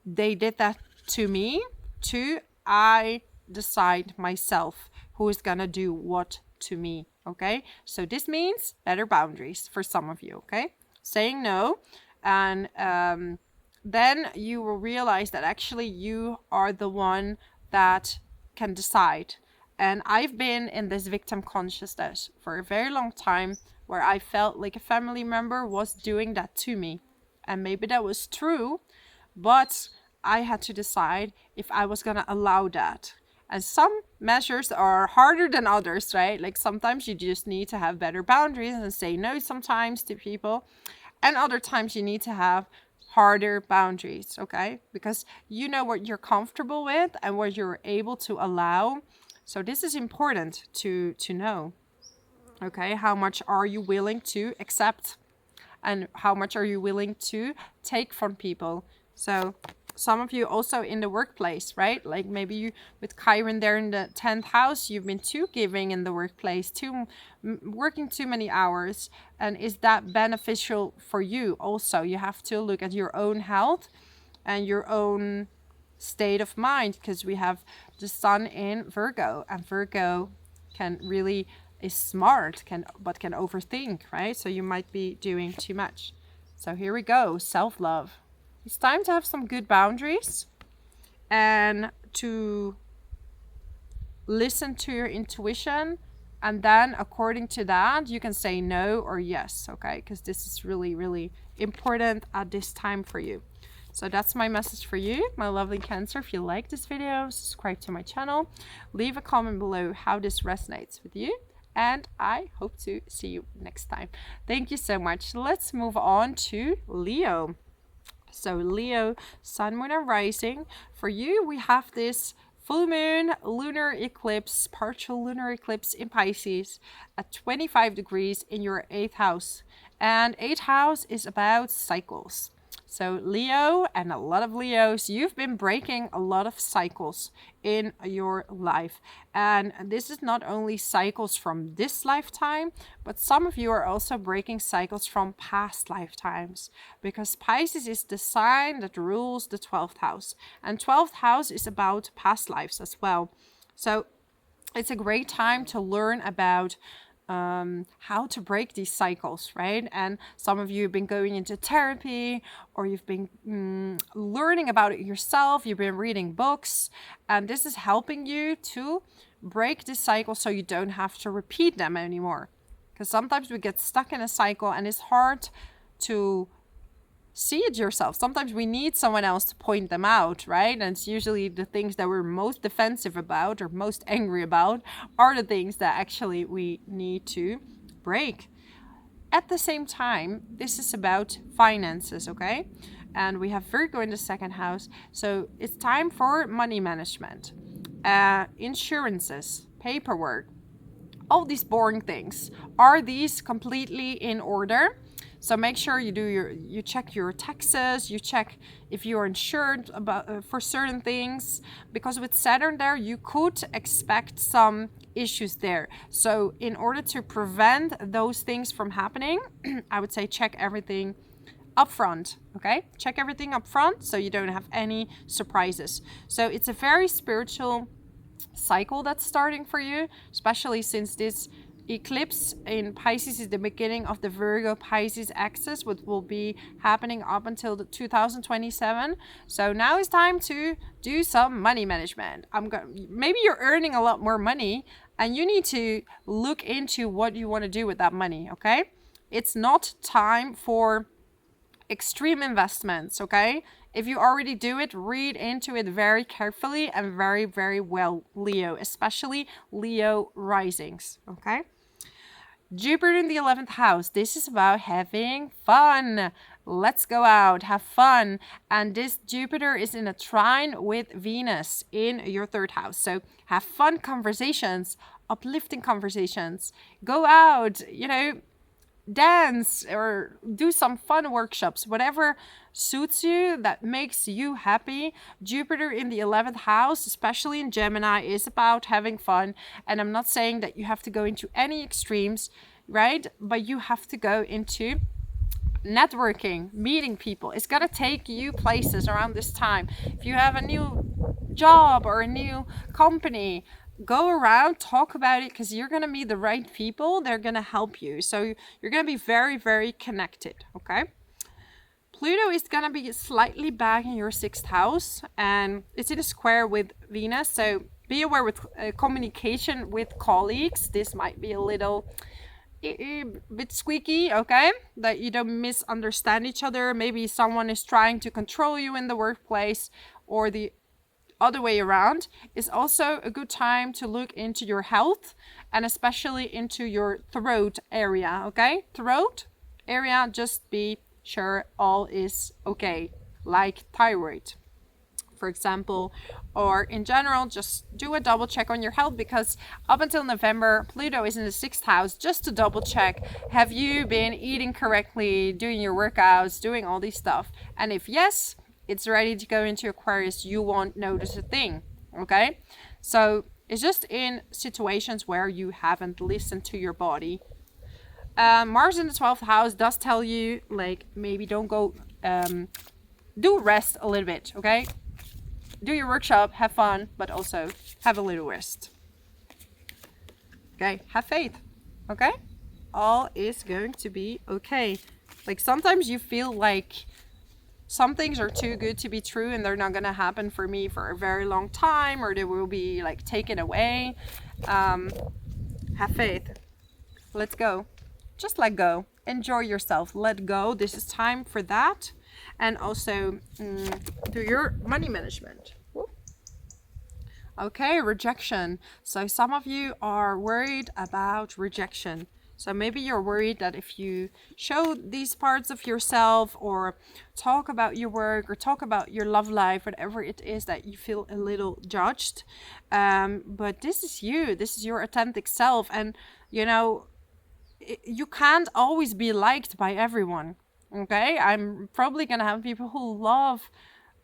A: they did that to me, to I decide myself who is gonna do what to me, okay? So this means better boundaries for some of you, okay? Saying no, and then you will realize that actually you are the one that can decide. And I've been in this victim consciousness for a very long time, where I felt like a family member was doing that to me. And maybe that was true, but I had to decide if I was going to allow that. And some measures are harder than others, right? Like sometimes you just need to have better boundaries and say no sometimes to people. And other times you need to have harder boundaries, okay? Because you know what you're comfortable with and what you're able to allow. So this is important to know, okay? How much are you willing to accept? And how much are you willing to take from people? So some of you also in the workplace, right? Like maybe you, with Chiron there in the 10th house, you've been too giving in the workplace, working too many hours. And is that beneficial for you? Also, you have to look at your own health and your own state of mind, because we have the sun in Virgo, and Virgo can really is smart, but can overthink, right? So you might be doing too much. So here we go, self-love. It's time to have some good boundaries and to listen to your intuition, and then according to that you can say no or yes, okay? Because this is really, really important at this time for you. So that's my message for you, my lovely Cancer. If you like this video, subscribe to my channel, leave a comment below how this resonates with you, and I hope to see you next time. Thank you so much. Let's move on to Leo. So Leo, Sun, Moon, and Rising. For you, we have this full moon lunar eclipse, partial lunar eclipse in Pisces at 25 degrees in your 8th house. And 8th house is about cycles. So Leo, and a lot of Leos, you've been breaking a lot of cycles in your life. And this is not only cycles from this lifetime, but some of you are also breaking cycles from past lifetimes, because Pisces is the sign that rules the 12th house. And 12th house is about past lives as well. So it's a great time to learn about how to break these cycles, right? And some of you have been going into therapy, or you've been learning about it yourself, you've been reading books, and this is helping you to break this cycle so you don't have to repeat them anymore. Because sometimes we get stuck in a cycle and it's hard to see it yourself. Sometimes we need someone else to point them out, right? And it's usually the things that we're most defensive about or most angry about are the things that actually we need to break. At the same time, this is about finances, okay? And we have Virgo in the 2nd house. So it's time for money management, insurances, paperwork, all these boring things. Are these completely in order? So make sure you check your taxes, you check if you're insured for certain things, because with Saturn there, you could expect some issues there. So in order to prevent those things from happening, I would say check everything up front, okay? Check everything up front so you don't have any surprises. So it's a very spiritual cycle that's starting for you, especially since this eclipse in Pisces is the beginning of the Virgo Pisces axis, which will be happening up until the 2027. So now it's time to do some money management. Maybe you're earning a lot more money and you need to look into what you want to do with that money, okay? It's not time for extreme investments, okay? If you already do it, read into it very carefully and very, very well, Leo, especially Leo risings, okay? Jupiter in the 11th house. This is about having fun. Let's go out, have fun. And this Jupiter is in a trine with Venus in your 3rd house. So have fun conversations, uplifting conversations. Go out, dance or do some fun workshops, whatever suits you, that makes you happy. Jupiter in the 11th house, especially in Gemini, is about having fun. And I'm not saying that you have to go into any extremes, right? But you have to go into networking, meeting people. It's gonna take you places around this time. If you have a new job or a new company, go around, talk about it, because you're gonna meet the right people. They're gonna help you. So you're gonna be very, very connected. Okay. Pluto is gonna be slightly back in your 6th house, and it's in a square with Venus. So be aware with communication with colleagues. This might be a little bit squeaky, okay, that you don't misunderstand each other. Maybe someone is trying to control you in the workplace, or the other way around. Is also a good time to look into your health, and especially into your throat area. Okay, throat area, just be sure all is okay, like thyroid, for example, or in general, just do a double check on your health, because up until November, Pluto is in the 6th house, just to double check, have you been eating correctly, doing your workouts, doing all these stuff? And if yes, it's ready to go into Aquarius, you won't notice a thing, okay? So it's just in situations where you haven't listened to your body. Mars in the 12th house does tell you, like, maybe don't go, do rest a little bit, okay? Do your workshop, have fun, but also have a little rest. Okay, have faith, okay? All is going to be okay. Like, sometimes you feel like some things are too good to be true and they're not gonna happen for me for a very long time, or they will be like taken away. Have faith. Let's go. Just let go. Enjoy yourself. Let go. This is time for that. And also do your money management. Okay, rejection. So some of you are worried about rejection. So maybe you're worried that if you show these parts of yourself, or talk about your work, or talk about your love life, whatever it is, that you feel a little judged. But this is you. This is your authentic self. And, you know, you can't always be liked by everyone. Okay? I'm probably going to have people who love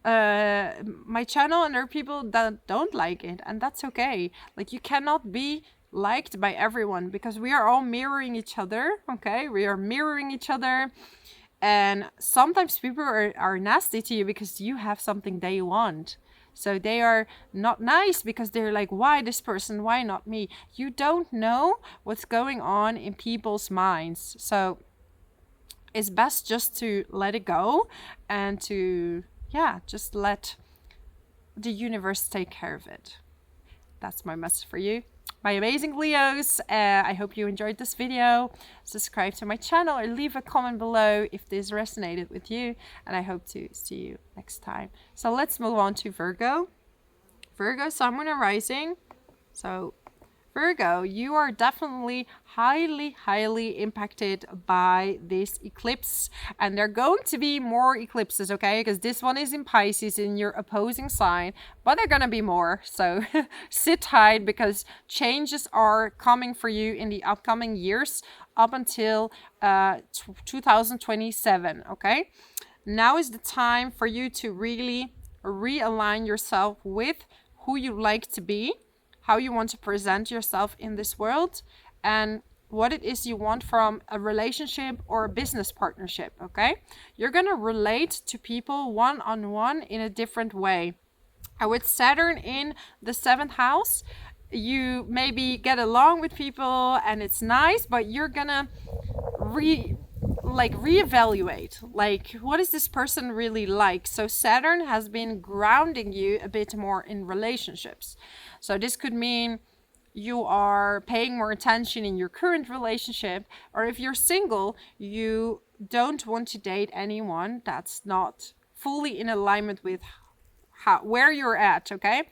A: my channel, and there are people that don't like it. And that's okay. Like, you cannot be liked by everyone, because we are all mirroring each other. Okay, we are mirroring each other, and sometimes people are nasty to you because you have something they want. So they are not nice because they're like, why this person, why not me? You don't know what's going on in people's minds. So it's best just to let it go, and to just let the universe take care of it. That's my message for you, my amazing Leos. I hope you enjoyed this video. Subscribe to my channel, or leave a comment below if this resonated with you, and I hope to see you next time. So let's move on to Virgo. Virgo, Sun, Moon, and Rising. So Virgo, you are definitely highly impacted by this eclipse, and there are going to be more eclipses, okay? Because this one is in Pisces, in your opposing sign, but there are gonna be more. So sit tight, because changes are coming for you in the upcoming years, up until 2027, okay? Now is the time for you to really realign yourself with who you like to be, how you want to present yourself in this world, and what it is you want from a relationship or a business partnership, okay? You're gonna relate to people one-on-one in a different way. And with Saturn in the 7th house, you maybe get along with people and it's nice, but you're gonna reevaluate, like, what is this person really like? So Saturn has been grounding you a bit more in relationships. So this could mean you are paying more attention in your current relationship, or if you're single, you don't want to date anyone that's not fully in alignment with where you're at, okay?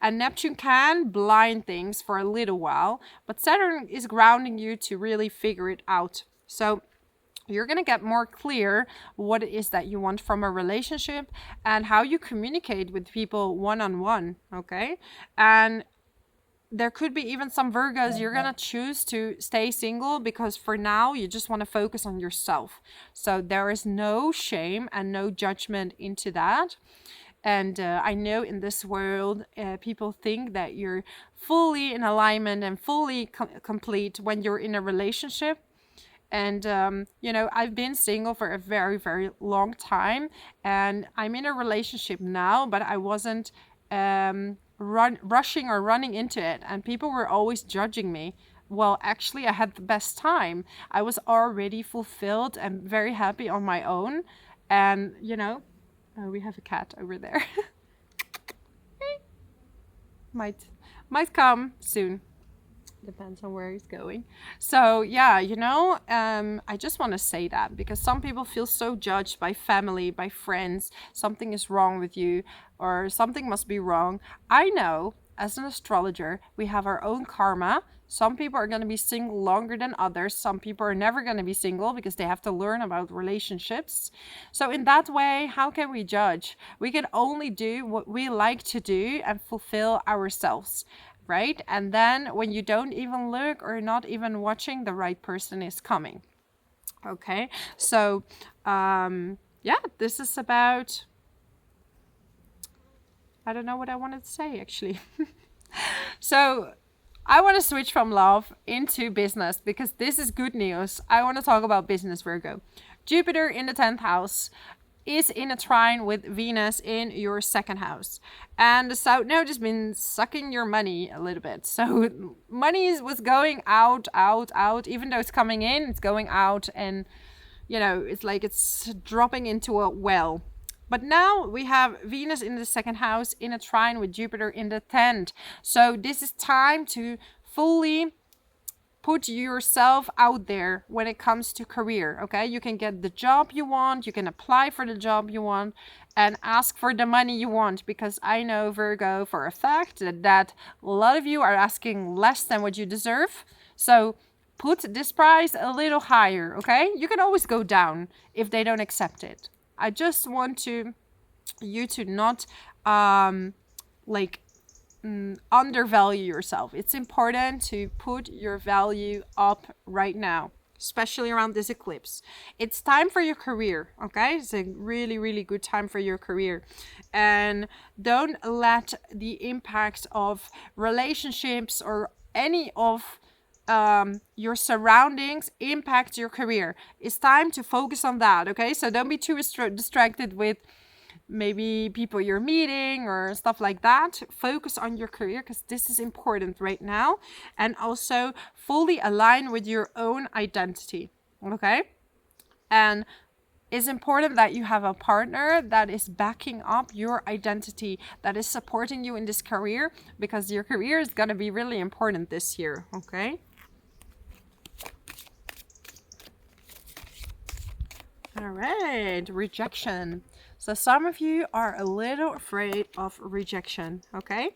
A: And Neptune can blind things for a little while, but Saturn is grounding you to really figure it out. So you're going to get more clear what it is that you want from a relationship, and how you communicate with people one-on-one, okay? And there could be even some Virgos, you're gonna choose to stay single because for now you just want to focus on yourself. So there is no shame and no judgment into that. And I know in this world, people think that you're fully in alignment and fully complete when you're in a relationship. And, you know, I've been single for a very, very long time. And I'm in a relationship now, but I wasn't rushing or running into it. And people were always judging me. Well, actually, I had the best time. I was already fulfilled and very happy on my own. And, you know, we have a cat over there. might come soon. Depends on where he's going. So yeah, you know, I just want to say that because some people feel so judged by family, by friends. Something is wrong with you or something must be wrong. I know as an astrologer, we have our own karma. Some people are going to be single longer than others. Some people are never going to be single because they have to learn about relationships. So in that way, how can we judge? We can only do what we like to do and fulfill ourselves, right? And then when you don't even look or not even watching, the right person is coming. Okay, so yeah, this is about, I don't know what I wanted to say actually. So I want to switch from love into business because this is good news. I want to talk about business, Virgo. Jupiter in the 10th house is in a trine with Venus in your 2nd house. And the South Node has been sucking your money a little bit. So money was going out. Even though it's coming in, it's going out. And, you know, it's like it's dropping into a well. But now we have Venus in the 2nd house in a trine with Jupiter in the 10th. So this is time to fully put yourself out there when it comes to career, okay? You can get the job you want, you can apply for the job you want, and ask for the money you want, because I know, Virgo, for a fact that a lot of you are asking less than what you deserve. So put this price a little higher, okay? You can always go down if they don't accept it. I just want you to not undervalue yourself. It's important to put your value up right now, especially around this eclipse. It's time for your career, okay? It's a really, really good time for your career. And don't let the impact of relationships or any of your surroundings impact your career. It's time to focus on that, okay? So don't be too distracted with maybe people you're meeting or stuff like that. Focus on your career because this is important right now. And also fully align with your own identity, okay? And it's important that you have a partner that is backing up your identity, that is supporting you in this career, because your career is going to be really important this year, okay? All right, rejection. So some of you are a little afraid of rejection, okay?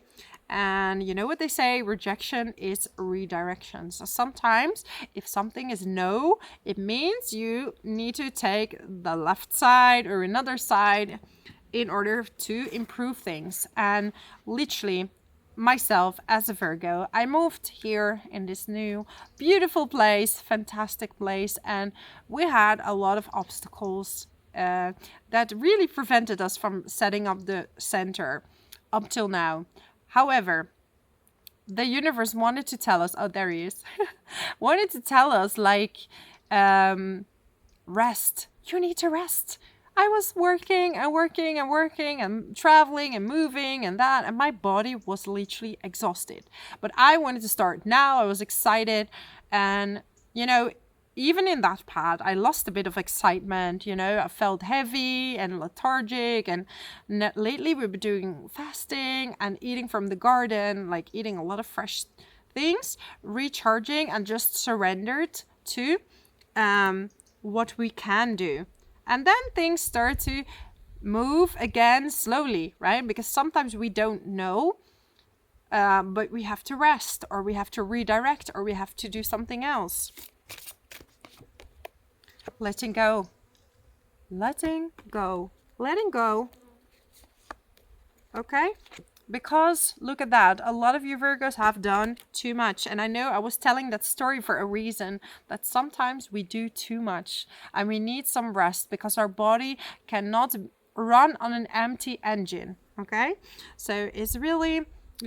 A: And you know what they say, rejection is redirection. So sometimes if something is no, it means you need to take the left side or another side in order to improve things. And literally, myself as a Virgo, I moved here in this new beautiful place, fantastic place, and we had a lot of obstacles that really prevented us from setting up the center up till now. However, the universe wanted to tell us, oh, there he is, wanted to tell us like, rest. You need to rest. I was working and traveling and moving and that, and my body was literally exhausted. But I wanted to start now. I was excited, and you know, even in that path, I lost a bit of excitement. You know, I felt heavy and lethargic, and lately we've been doing fasting and eating from the garden, like eating a lot of fresh things, recharging, and just surrendered to what we can do. And then things start to move again slowly, right? Because sometimes we don't know, but we have to rest, or we have to redirect, or we have to do something else. Letting go. Letting go. Letting go. Okay? Because look at that, a lot of you Virgos have done too much. And I know I was telling that story for a reason, that sometimes we do too much and we need some rest because our body cannot run on an empty engine. Okay, so it's really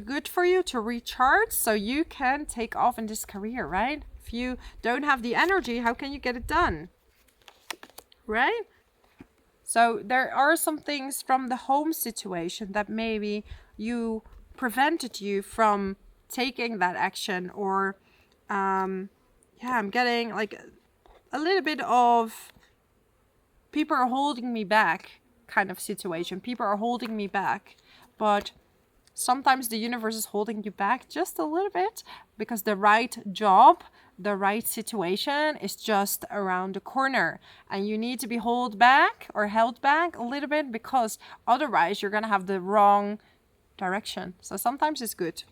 A: good for you to recharge so you can take off in this career, right? If you don't have the energy, how can you get it done, right? So there are some things from the home situation that maybe you prevented you from taking that action, or yeah, I'm getting like a little bit of people are holding me back kind of situation. People are holding me back, but sometimes the universe is holding you back just a little bit because the right job, the right situation is just around the corner, and you need to be held back a little bit because otherwise you're gonna have the wrong direction. So sometimes it's good.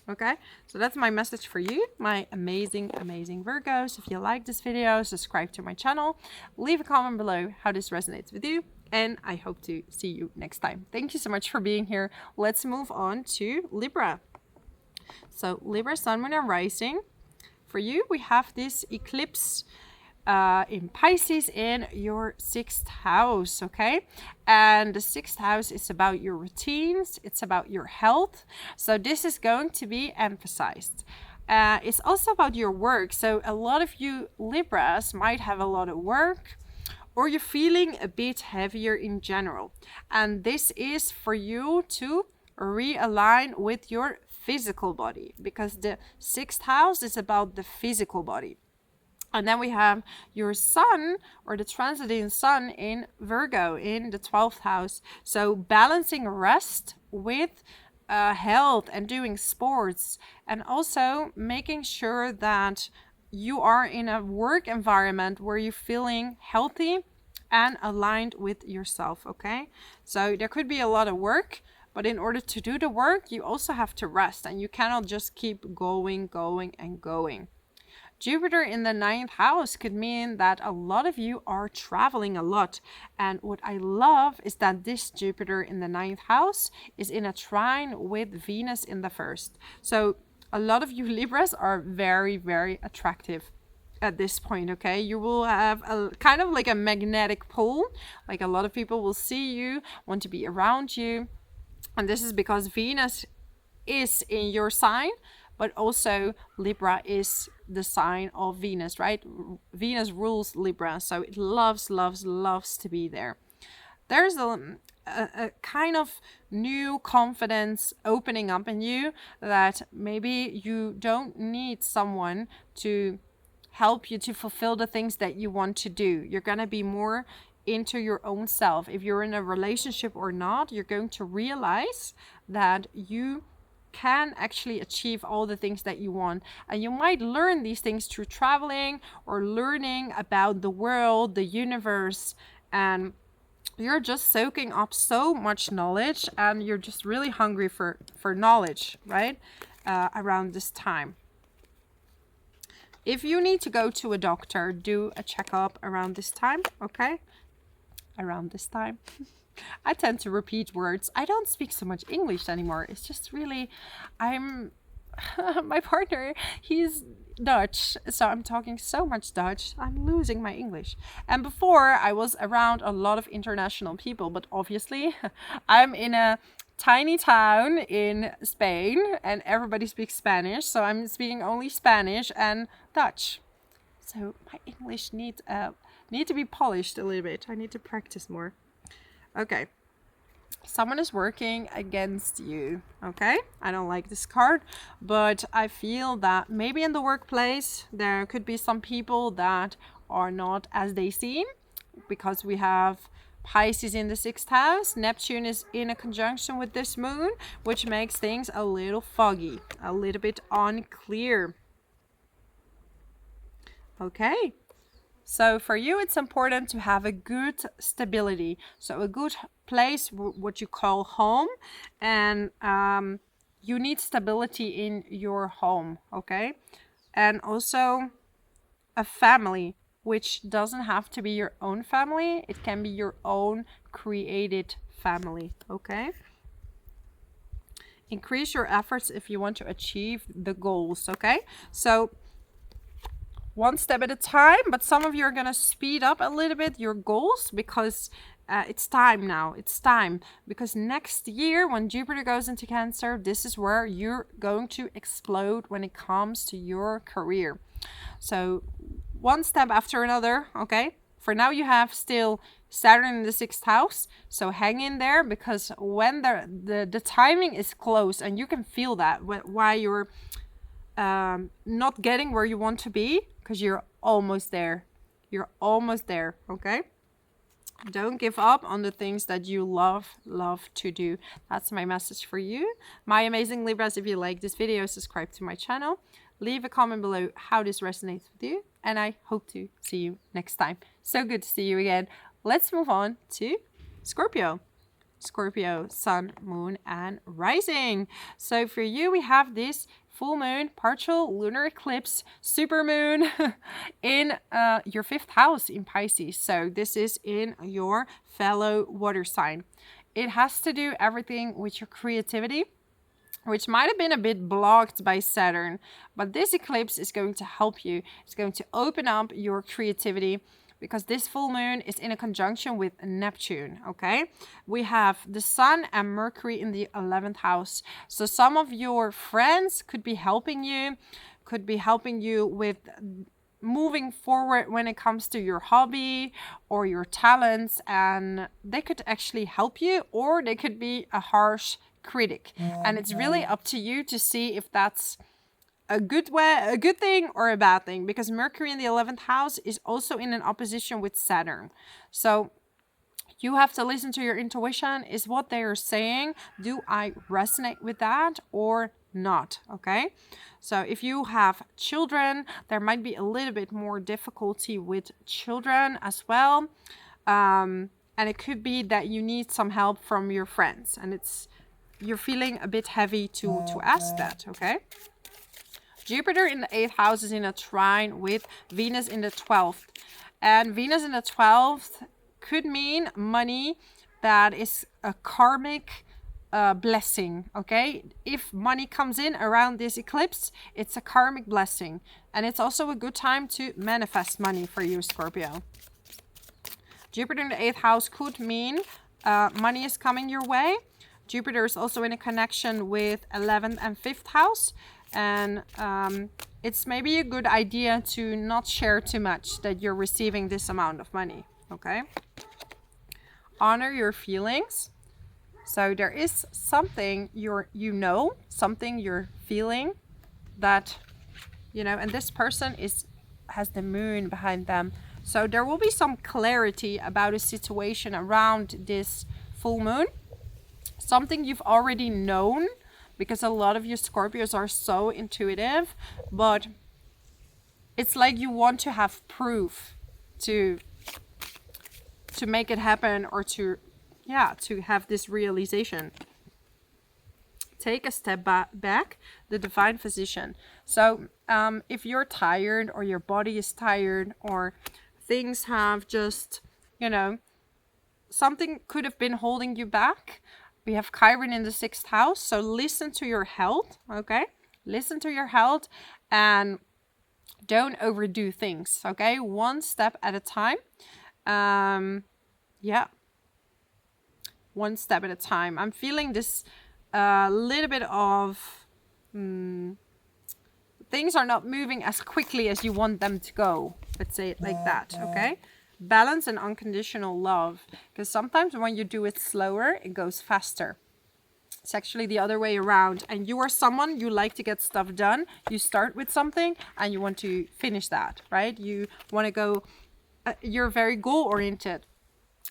A: Okay, so that's my message for you, my amazing Virgos. If you like this video, subscribe to my channel, leave a comment below how this resonates with you, and I hope to see you next time. Thank you so much for being here. Let's move on to Libra. So Libra, Sun, Moon, and Rising. For you, we have this eclipse in Pisces in your 6th house, okay? And the 6th house is about your routines, it's about your health. So this is going to be emphasized. It's also about your work. So a lot of you Libras might have a lot of work, or you're feeling a bit heavier in general. And this is for you to realign with your physical body, because the 6th house is about the physical body. And then we have your sun, or the transiting sun, in Virgo in the 12th house. So balancing rest with health and doing sports, and also making sure that you are in a work environment where you're feeling healthy and aligned with yourself, okay? So there could be a lot of work, but in order to do the work, you also have to rest, and you cannot just keep going. Jupiter in the 9th house could mean that a lot of you are traveling a lot. And what I love is that this Jupiter in the 9th house is in a trine with Venus in the 1st. So a lot of you Libras are very, very attractive at this point, okay? You will have a kind of like a magnetic pull. Like a lot of people will see you, want to be around you. And this is because Venus is in your sign, but also Libra is the sign of Venus, right? Venus rules Libra, so it loves to be there. There's a kind of new confidence opening up in you, that maybe you don't need someone to help you to fulfill the things that you want to do. You're gonna be more into your own self. If you're in a relationship or not, you're going to realize that you can actually achieve all the things that you want. And you might learn these things through traveling or learning about the world, the universe, and you're just soaking up so much knowledge, and you're just really hungry for knowledge, right? Around this time. If you need to go to a doctor, do a checkup around this time, okay? Around this time. I tend to repeat words. I don't speak so much English anymore. It's just really, my partner, he's Dutch, so I'm talking so much Dutch, I'm losing my English. And before, I was around a lot of international people, but obviously I'm in a tiny town in Spain and everybody speaks Spanish, so I'm speaking only Spanish and Dutch. So my English need to be polished a little bit. I need to practice more. Okay, someone is working against you, okay? I don't like this card, but I feel that maybe in the workplace there could be some people that are not as they seem, because we have Pisces in the 6th house. Neptune is in a conjunction with this moon, which makes things a little foggy, a little bit unclear. Okay. So for you, it's important to have a good stability. So a good place, what you call home, and you need stability in your home, okay? And also a family, which doesn't have to be your own family. It can be your own created family, okay? increase your efforts if you want to achieve the goals, okay? So one step at a time, but some of you are going to speed up a little bit your goals because it's time now. It's time because next year when Jupiter goes into Cancer, this is where you're going to explode when it comes to your career. So one step after another, okay? For now you have still Saturn in the 6th house, so hang in there, because when the timing is close and you can feel that why you're not getting where you want to be, because you're almost there. You're almost there, okay? Don't give up on the things that you love to do. That's my message for you. My amazing Libras, if you like this video, subscribe to my channel. Leave a comment below how this resonates with you. And I hope to see you next time. So good to see you again. Let's move on to Scorpio. Scorpio, Sun, Moon, and Rising. So for you, we have this full moon, partial lunar eclipse, supermoon in your 5th house in Pisces. So this is in your fellow water sign. It has to do everything with your creativity, which might have been a bit blocked by Saturn, but this eclipse is going to help you. It's going to open up your creativity, because this full moon is in a conjunction with Neptune, okay? We have the Sun and Mercury in the 11th house. So some of your friends could be helping you with moving forward when it comes to your hobby or your talents, and they could actually help you, or they could be a harsh critic. And it's really up to you to see if that's a good thing or a bad thing, because Mercury in the 11th house is also in an opposition with Saturn. So you have to listen to your intuition. Is what they are saying, do I resonate with that or not? Okay, so if you have children, there might be a little bit more difficulty with children as well, and it could be that you need some help from your friends, and you're feeling a bit heavy to ask that, okay? Jupiter in the 8th house is in a trine with Venus in the 12th. And Venus in the 12th could mean money that is a karmic blessing, okay? If money comes in around this eclipse, it's a karmic blessing. And it's also a good time to manifest money for you, Scorpio. Jupiter in the 8th house could mean money is coming your way. Jupiter is also in a connection with 11th and 5th house. And it's maybe a good idea to not share too much that you're receiving this amount of money, okay? Honor your feelings. So there is something something you're feeling that, and this person has the moon behind them. So there will be some clarity about a situation around this full moon. Something you've already known, because a lot of you Scorpios are so intuitive, but it's like you want to have proof to make it happen, or to have this realization. Take a step back, the divine physician. So if you're tired, or your body is tired, or things have just, something could have been holding you back. We have Chiron in the 6th house, so listen to your health, okay? Listen to your health and don't overdo things, okay? One step at a time. One step at a time. I'm feeling this little bit of things are not moving as quickly as you want them to go. Let's say it like that, okay? Balance and unconditional love, because sometimes when you do it slower, it goes faster. It's actually the other way around. And you are someone, you like to get stuff done. You start with something and you want to finish that, right? You want to go, you're very goal oriented,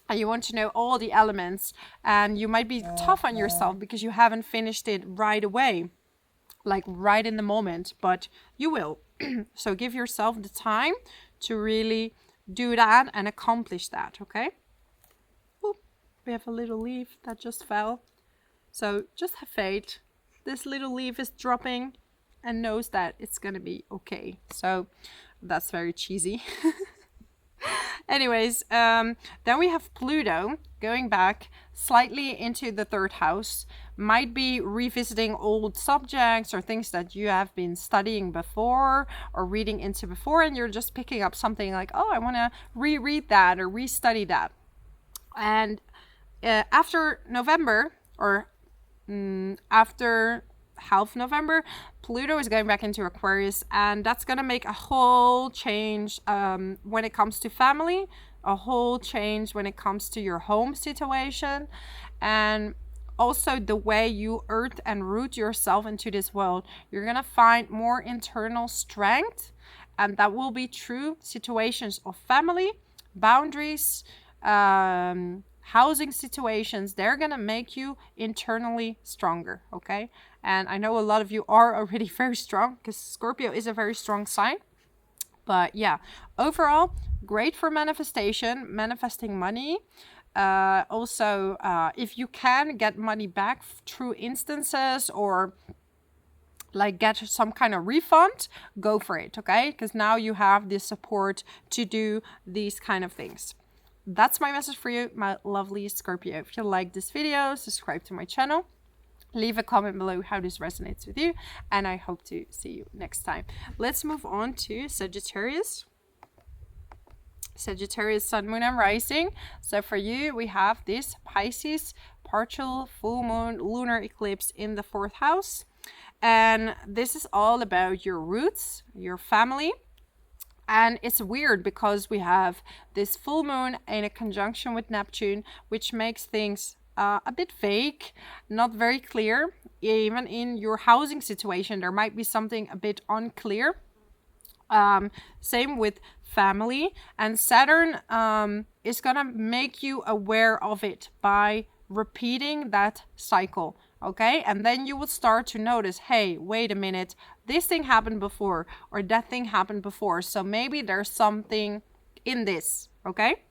A: and you want to know all the elements, and you might be tough on yourself because you haven't finished it right away, like right in the moment, but you will. So give yourself the time to really do that and accomplish that, okay? Ooh, we have a little leaf that just fell. So just have faith. This little leaf is dropping and knows that it's gonna be okay. So that's very cheesy. Anyways, then we have Pluto going back slightly into the third house. Might be revisiting old subjects or things that you have been studying before or reading into before, and you're just picking up something like, oh, I want to reread that or restudy that. And after November, or after half November, Pluto is going back into Aquarius, and that's going to make a whole change when it comes to family, a whole change when it comes to your home situation, and also the way you earth and root yourself into this world. You're going to find more internal strength, and that will be through situations of family, boundaries, housing situations. They're gonna make you internally stronger, okay? And I know a lot of you are already very strong, because Scorpio is a very strong sign. But yeah, overall, great for manifestation, manifesting money. Also, if you can get money back through instances, or like get some kind of refund, go for it, okay? Because now you have the support to do these kind of things. That's my message for you, my lovely Scorpio. If you like this video, subscribe to my channel. Leave a comment below how this resonates with you, and I hope to see you next time. Let's move on to Sagittarius. Sagittarius, Sun, Moon, and Rising. So for you, we have this Pisces partial full moon lunar eclipse in the 4th house. And this is all about your roots, your family. And it's weird because we have this full moon in a conjunction with Neptune, which makes things a bit vague, not very clear. Even in your housing situation, there might be something a bit unclear. Same with family. And Saturn is going to make you aware of it by repeating that cycle. Okay, and then you will start to notice, hey, wait a minute, this thing happened before, or that thing happened before. So maybe there's something in this, okay?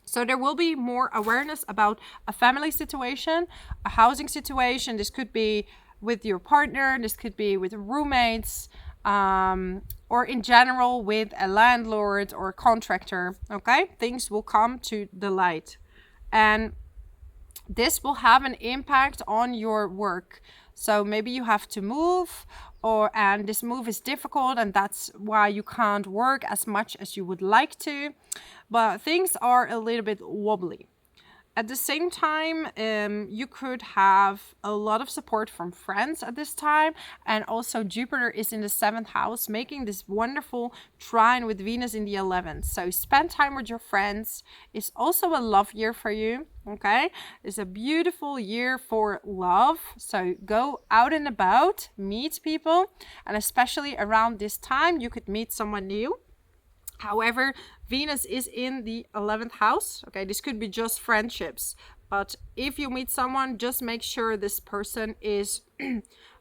A: So there will be more awareness about a family situation, a housing situation. This could be with your partner, this could be with roommates, or in general with a landlord or a contractor, okay? Things will come to the light. And this will have an impact on your work. So maybe you have to move, and this move is difficult, and that's why you can't work as much as you would like to. But things are a little bit wobbly. At the same time, you could have a lot of support from friends at this time. And also Jupiter is in the 7th house, making this wonderful trine with Venus in the 11th. So spend time with your friends. It's also a love year for you, okay? It's a beautiful year for love. So go out and about, meet people. And especially around this time, you could meet someone new. However, Venus is in the 11th house. Okay, this could be just friendships. But if you meet someone, just make sure this person is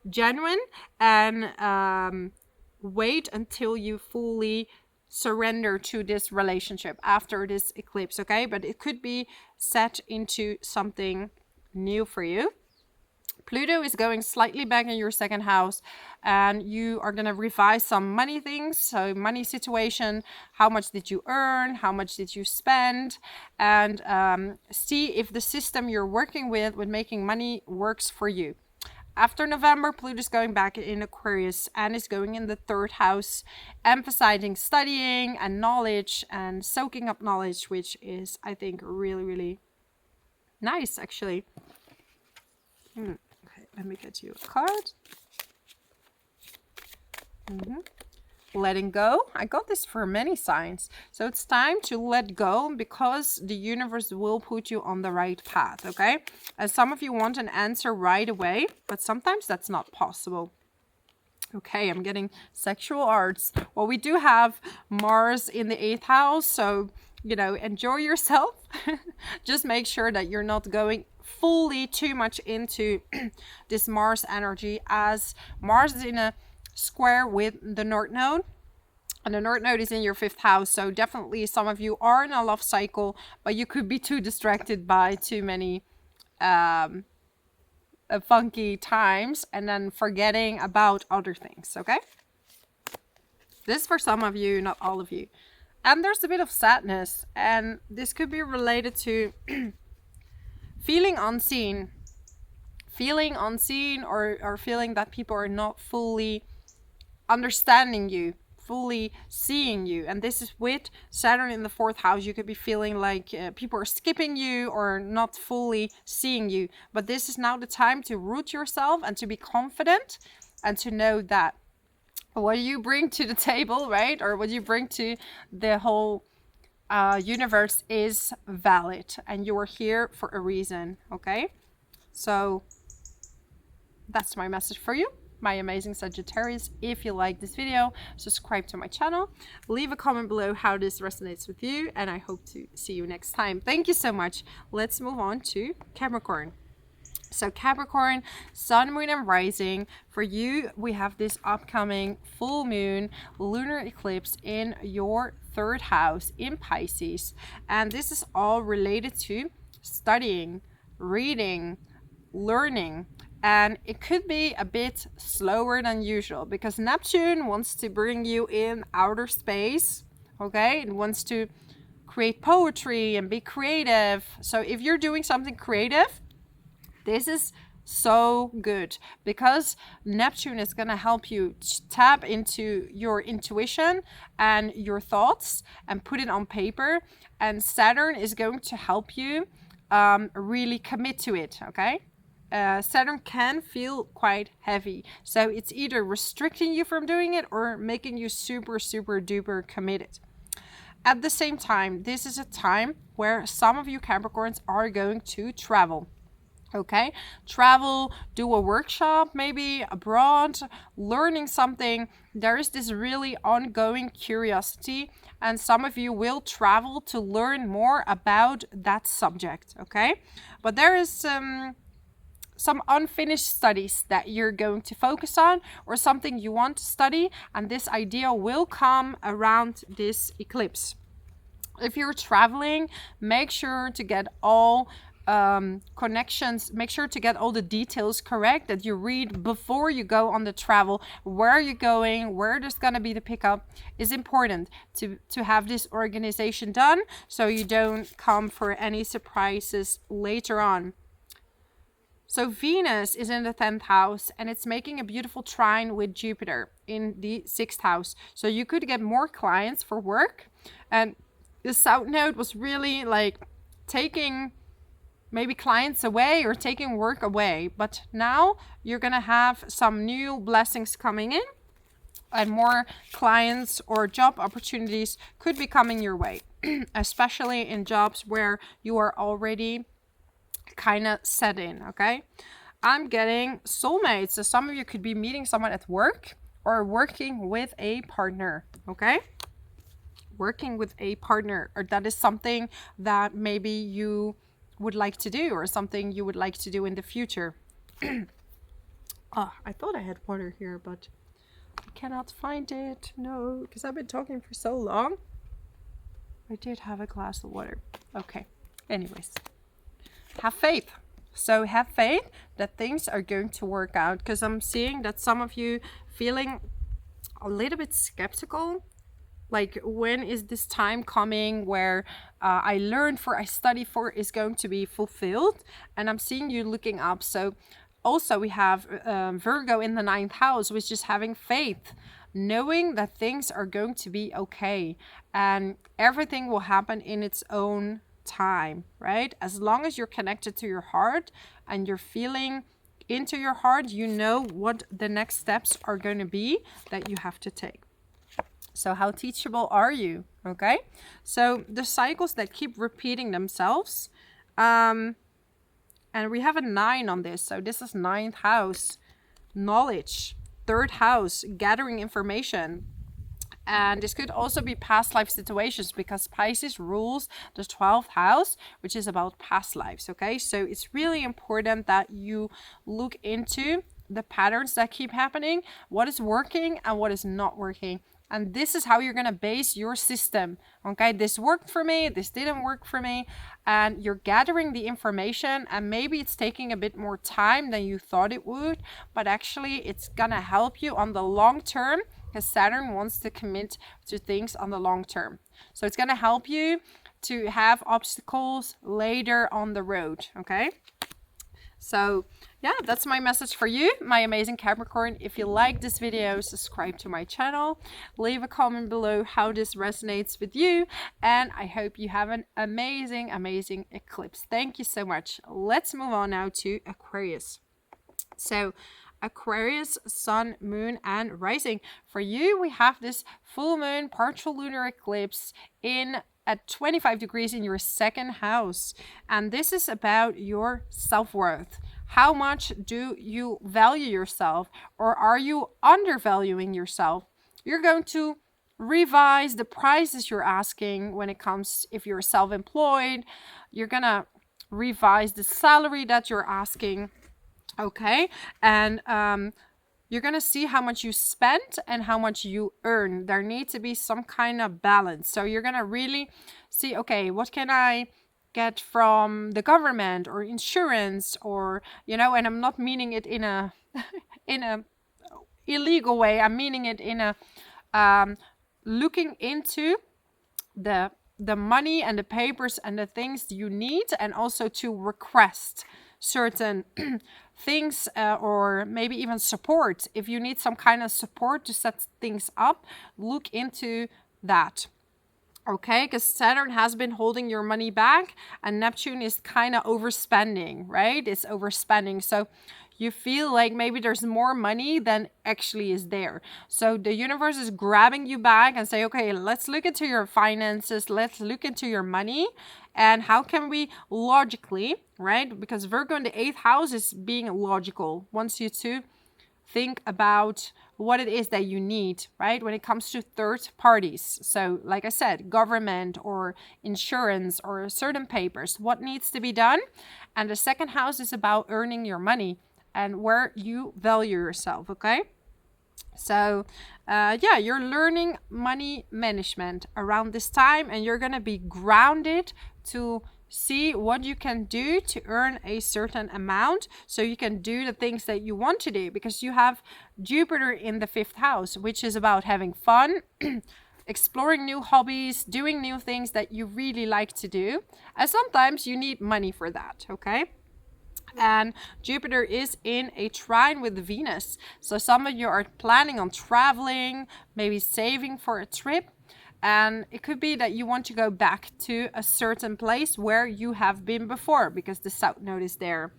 A: genuine, and wait until you fully surrender to this relationship after this eclipse, okay? But it could be set into something new for you. Pluto is going slightly back in your 2nd house, and you are going to revise some money things. So money situation, how much did you earn? How much did you spend? And see if the system you're working with making money works for you. After November, Pluto is going back in Aquarius and is going in the 3rd house, emphasizing studying and knowledge and soaking up knowledge, which is, I think, really, really nice, actually. Okay, let me get you a card. Letting go. I got this for many signs. So it's time to let go, because the universe will put you on the right path, okay? And some of you want an answer right away, but sometimes that's not possible. Okay, I'm getting sexual arts. Well, we do have Mars in the 8th house, so, you know, enjoy yourself. Just make sure that you're not going fully too much into this Mars energy, as Mars is in a square with the North Node, and the North Node is in your 5th house. So definitely some of you are in a love cycle, but you could be too distracted by too many funky times and then forgetting about other things, okay? This is for some of you, not all of you. And there's a bit of sadness, and this could be related to feeling unseen, or feeling that people are not fully understanding you, fully seeing you. And this is with Saturn in the 4th house. You could be feeling like people are skipping you or not fully seeing you. But this is now the time to root yourself and to be confident and to know that what you bring to the table, right, or what you bring to the whole universe is valid, and you are here for a reason. Okay, so that's my message for you, my amazing Sagittarius. If you like this video, subscribe to my channel, leave a comment below how this resonates with you, and I hope to see you next time. Thank you so much. Let's move on to Capricorn. So Capricorn, Sun, Moon, and Rising. For you, we have this upcoming full moon lunar eclipse in your 3rd house in Pisces. And this is all related to studying, reading, learning. And it could be a bit slower than usual because Neptune wants to bring you in outer space. Okay, it wants to create poetry and be creative. So if you're doing something creative, this is so good because Neptune is going to help you tap into your intuition and your thoughts and put it on paper. And Saturn is going to help you really commit to it, okay? Saturn can feel quite heavy. So it's either restricting you from doing it or making you super, super duper committed. At the same time, this is a time where some of you Capricorns are going to travel. Okay, travel, do a workshop, maybe abroad, learning something. There is this really ongoing curiosity, and some of you will travel to learn more about that subject. Okay, but there is some unfinished studies that you're going to focus on, or something you want to study, and this idea will come around this eclipse. If you're traveling, make sure to get all connections, make sure to get all the details correct, that you read before you go on the travel. Where you're going, where there's gonna be the pickup is important to have this organization done, so you don't come for any surprises later on. So Venus is in the 10th house, and it's making a beautiful trine with Jupiter in the 6th house. So you could get more clients for work, and the South Node was really like taking maybe clients away or taking work away. But now you're gonna have some new blessings coming in, and more clients or job opportunities could be coming your way, especially in jobs where you are already kind of set in. Okay, I'm getting soulmates, so some of you could be meeting someone at work or working with a partner. Okay, working with a partner, or that is something that maybe you would like to do, or something you would like to do in the future. I thought I had water here, but I cannot find it. No, because I've been talking for so long. I did have a glass of water. Okay, anyways, have faith. So have faith that things are going to work out, because I'm seeing that some of you feeling a little bit skeptical. Like, when is this time coming where I learn for, I study for, is going to be fulfilled? And I'm seeing you looking up. So also we have Virgo in the 9th house, which is having faith, knowing that things are going to be okay and everything will happen in its own time, right? As long as you're connected to your heart and you're feeling into your heart, you know what the next steps are going to be that you have to take. So how teachable are you? Okay, so the cycles that keep repeating themselves, and we have a 9 on this. So this is 9th house, knowledge, 3rd house, gathering information. And this could also be past life situations, because Pisces rules the 12th house, which is about past lives. Okay, so it's really important that you look into the patterns that keep happening, what is working and what is not working. And this is how you're going to base your system. Okay, this worked for me, this didn't work for me. And you're gathering the information, and maybe it's taking a bit more time than you thought it would, but actually it's going to help you on the long term because Saturn wants to commit to things on the long term. So it's going to help you to have obstacles later on the road, okay? So yeah, that's my message for you, my amazing Capricorn. If you like this video, subscribe to my channel, leave a comment below how this resonates with you, and I hope you have an amazing, amazing eclipse. Thank you so much. Let's move on now to Aquarius. So Aquarius, Sun, Moon, and Rising. For you, we have this full moon, partial lunar eclipse at 25 degrees in your second house. And this is about your self-worth. How much do you value yourself, or are you undervaluing yourself? You're going to revise the prices you're asking when it comes, if you're self-employed, you're gonna revise the salary that you're asking. Okay, and you're gonna see how much you spent and how much you earn. There needs to be some kind of balance. So you're gonna really see, okay, what can I get from the government or insurance, or and I'm not meaning it in a in a illegal way. I'm meaning it in a looking into the money and the papers and the things you need, and also to request certain things, or maybe even support. If you need some kind of support to set things up, look into that. Okay, because Saturn has been holding your money back, and Neptune is kind of overspending, right? It's overspending. So you feel like maybe there's more money than actually is there. So the universe is grabbing you back and say, okay, let's look into your finances. Let's look into your money. And how can we logically, right? Because Virgo in the 8th house is being logical, wants you to think about what it is that you need, right? When it comes to third parties. So like I said, government or insurance or certain papers, what needs to be done. And the second house is about earning your money and where you value yourself, okay? So yeah, you're learning money management around this time, and you're gonna be grounded to see what you can do to earn a certain amount, so you can do the things that you want to do, because you have Jupiter in the 5th house, which is about having fun, exploring new hobbies, doing new things that you really like to do. And sometimes you need money for that, okay? And Jupiter is in a trine with Venus. So some of you are planning on traveling, maybe saving for a trip. And it could be that you want to go back to a certain place where you have been before, because the South Node is there.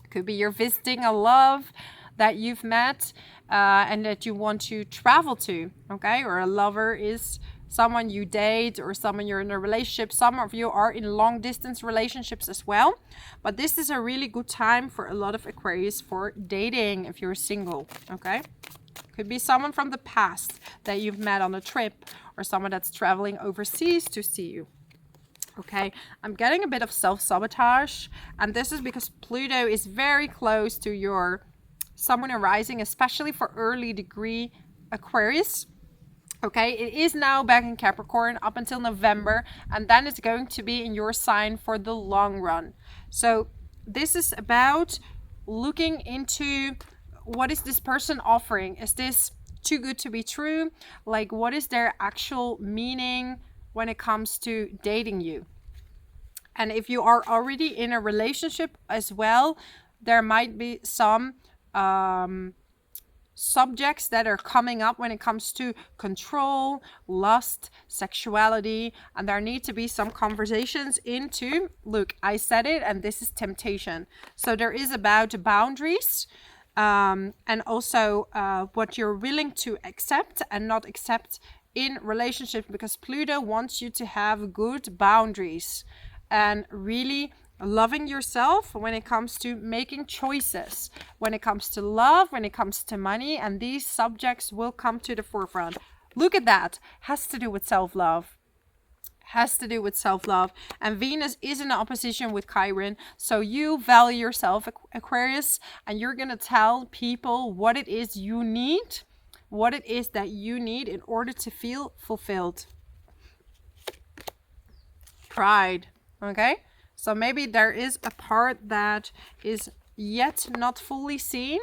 A: It could be you're visiting a love that you've met and that you want to travel to, okay? Or a lover is someone you date or someone you're in a relationship. Some of you are in long distance relationships as well. But this is a really good time for a lot of Aquarius for dating if you're single, okay? Could be someone from the past that you've met on a trip, or someone that's traveling overseas to see you. Okay, I'm getting a bit of self-sabotage, and this is because Pluto is very close to your Sun, Moon, and Rising, especially for early degree Aquarius. Okay, it is now back in Capricorn up until November, and then it's going to be in your sign for the long run. So this is about looking into, what is this person offering? Is this too good to be true? Like, what is their actual meaning when it comes to dating you? And if you are already in a relationship as well, there might be some subjects that are coming up when it comes to control, lust, sexuality, and there need to be some conversations into, look, I said it, and this is temptation. So there is about boundaries, and also what you're willing to accept and not accept in relationships, because Pluto wants you to have good boundaries and really loving yourself when it comes to making choices, when it comes to love, when it comes to money, and these subjects will come to the forefront. Look at that. Has to do with self-love. Has to do with self-love. And Venus is in opposition with Chiron, so you value yourself, Aquarius, and you're gonna tell people what it is you need, what it is that you need in order to feel fulfilled. Pride, okay? So maybe there is a part that is yet not fully seen,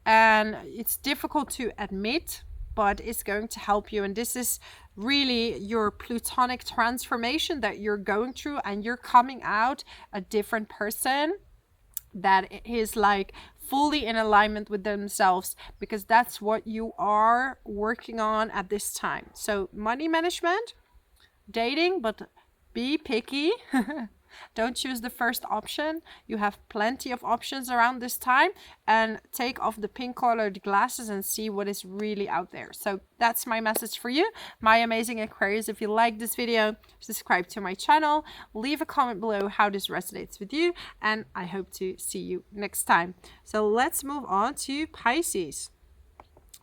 A: and it's difficult to admit, but it's going to help you. And this is really your plutonic transformation that you're going through, and you're coming out a different person that is like fully in alignment with themselves, because that's what you are working on at this time. So money management, dating, but be picky. Don't choose the first option. You have plenty of options around this time, and take off the pink colored glasses and see what is really out there. So that's my message for you, my amazing Aquarius. If you like this video, subscribe to my channel, leave a comment below how this resonates with you, and I hope to see you next time. So let's move on to Pisces.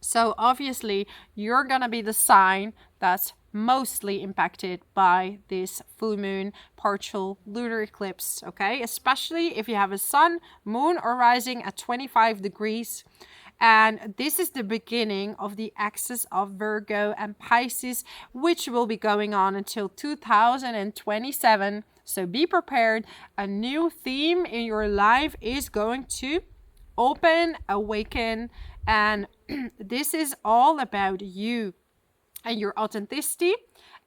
A: So obviously you're gonna be the sign that's mostly impacted by this full moon partial lunar eclipse, okay? Especially if you have a sun, moon, or rising at 25 degrees. And this is the beginning of the axis of Virgo and Pisces, which will be going on until 2027. So be prepared. A new theme in your life is going to open, awaken, and this is all about you and your authenticity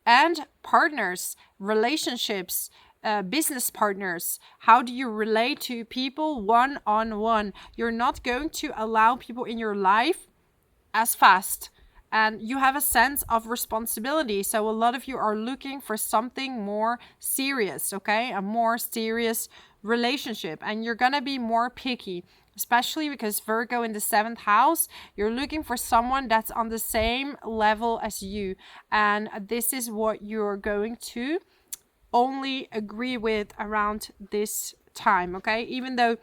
A: and partners, relationships, business partners. How do you relate to people one-on-one? You're not going to allow people in your life as fast, and you have a sense of responsibility. So a lot of you are looking for something more serious, okay? A more serious relationship, and you're gonna be more picky, especially because Virgo in the 7th house, you're looking for someone that's on the same level as you. And this is what you're going to only agree with around this time, okay? Even though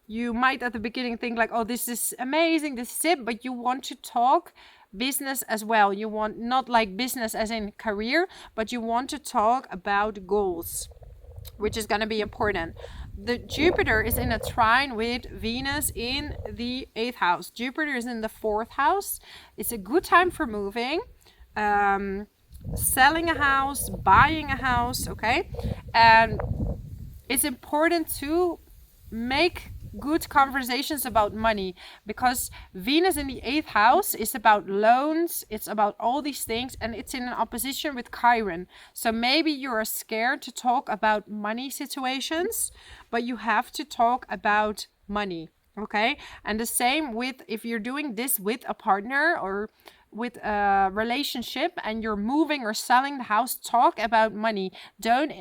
A: you might at the beginning think like, oh, this is amazing, this is it, but you want to talk business as well. You want not like business as in career, but you want to talk about goals, which is going to be important. The Jupiter is in a trine with Venus in the 8th house. Jupiter is in the 4th house. It's a good time for moving, selling a house, buying a house, okay? And it's important to make good conversations about money, because Venus in the 8th house is about loans, it's about all these things, and it's in an opposition with Chiron. So maybe you're scared to talk about money situations, but you have to talk about money, okay? And the same with if you're doing this with a partner or with a relationship and you're moving or selling the house, talk about money. Don't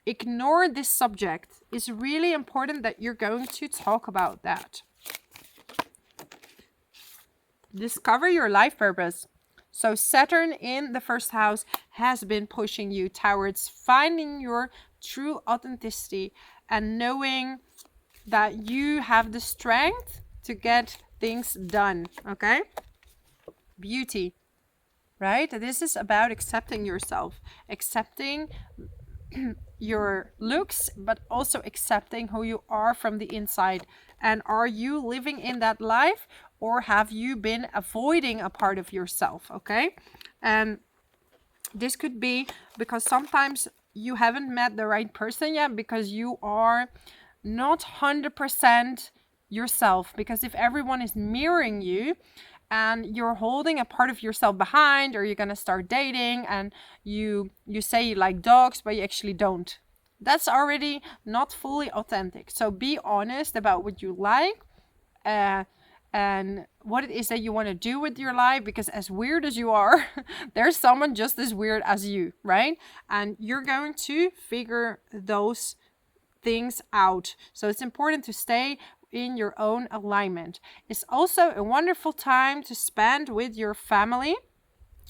A: ignore this subject. It's really important that you're going to talk about that. Discover your life purpose. So Saturn in the 1st house has been pushing you towards finding your true authenticity and knowing that you have the strength to get things done, okay? Beauty, right? This is about accepting yourself, accepting your looks, but also accepting who you are from the inside. And are you living in that life, or have you been avoiding a part of yourself, okay? And this could be because sometimes you haven't met the right person yet, because you are not 100% yourself. Because if everyone is mirroring you and you're holding a part of yourself behind, or you're gonna start dating and you say you like dogs but you actually don't, that's already not fully authentic. So be honest about what you like and what it is that you want to do with your life, because as weird as you are, there's someone just as weird as you, right? And you're going to figure those things out. So it's important to stay in your own alignment. It's also a wonderful time to spend with your family.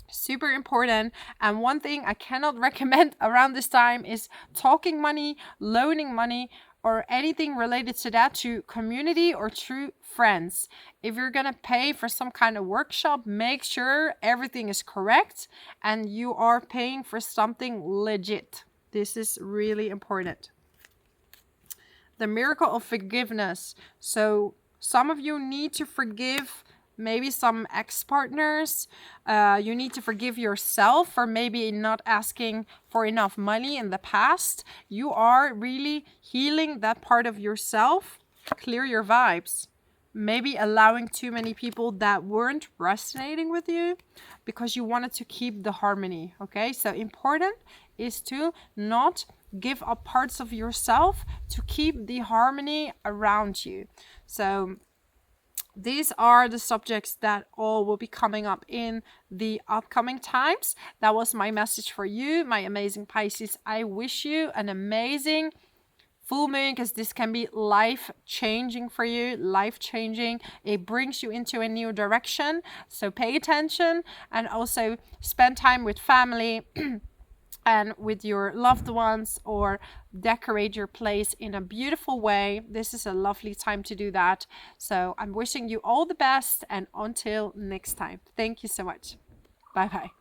A: Super important. And one thing I cannot recommend around this time is talking money, loaning money, or anything related to that to community or true friends. If you're gonna pay for some kind of workshop, make sure everything is correct and you are paying for something legit. This is really important. The miracle of forgiveness. So some of you need to forgive maybe some ex-partners. You need to forgive yourself for maybe not asking for enough money in the past. You are really healing that part of yourself. Clear your vibes. maybe allowing too many people that weren't resonating with you because you wanted to keep the harmony. Okay, so important is to not give up parts of yourself to keep the harmony around you. So these are the subjects that all will be coming up in the upcoming times. That was my message for you, my amazing Pisces. I wish you an amazing full moon, because this can be life-changing for you, life-changing. It brings you into a new direction. So pay attention and also spend time with family and with your loved ones, or decorate your place in a beautiful way. This is a lovely time to do that. So I'm wishing you all the best, and until next time. Thank you so much. Bye-bye.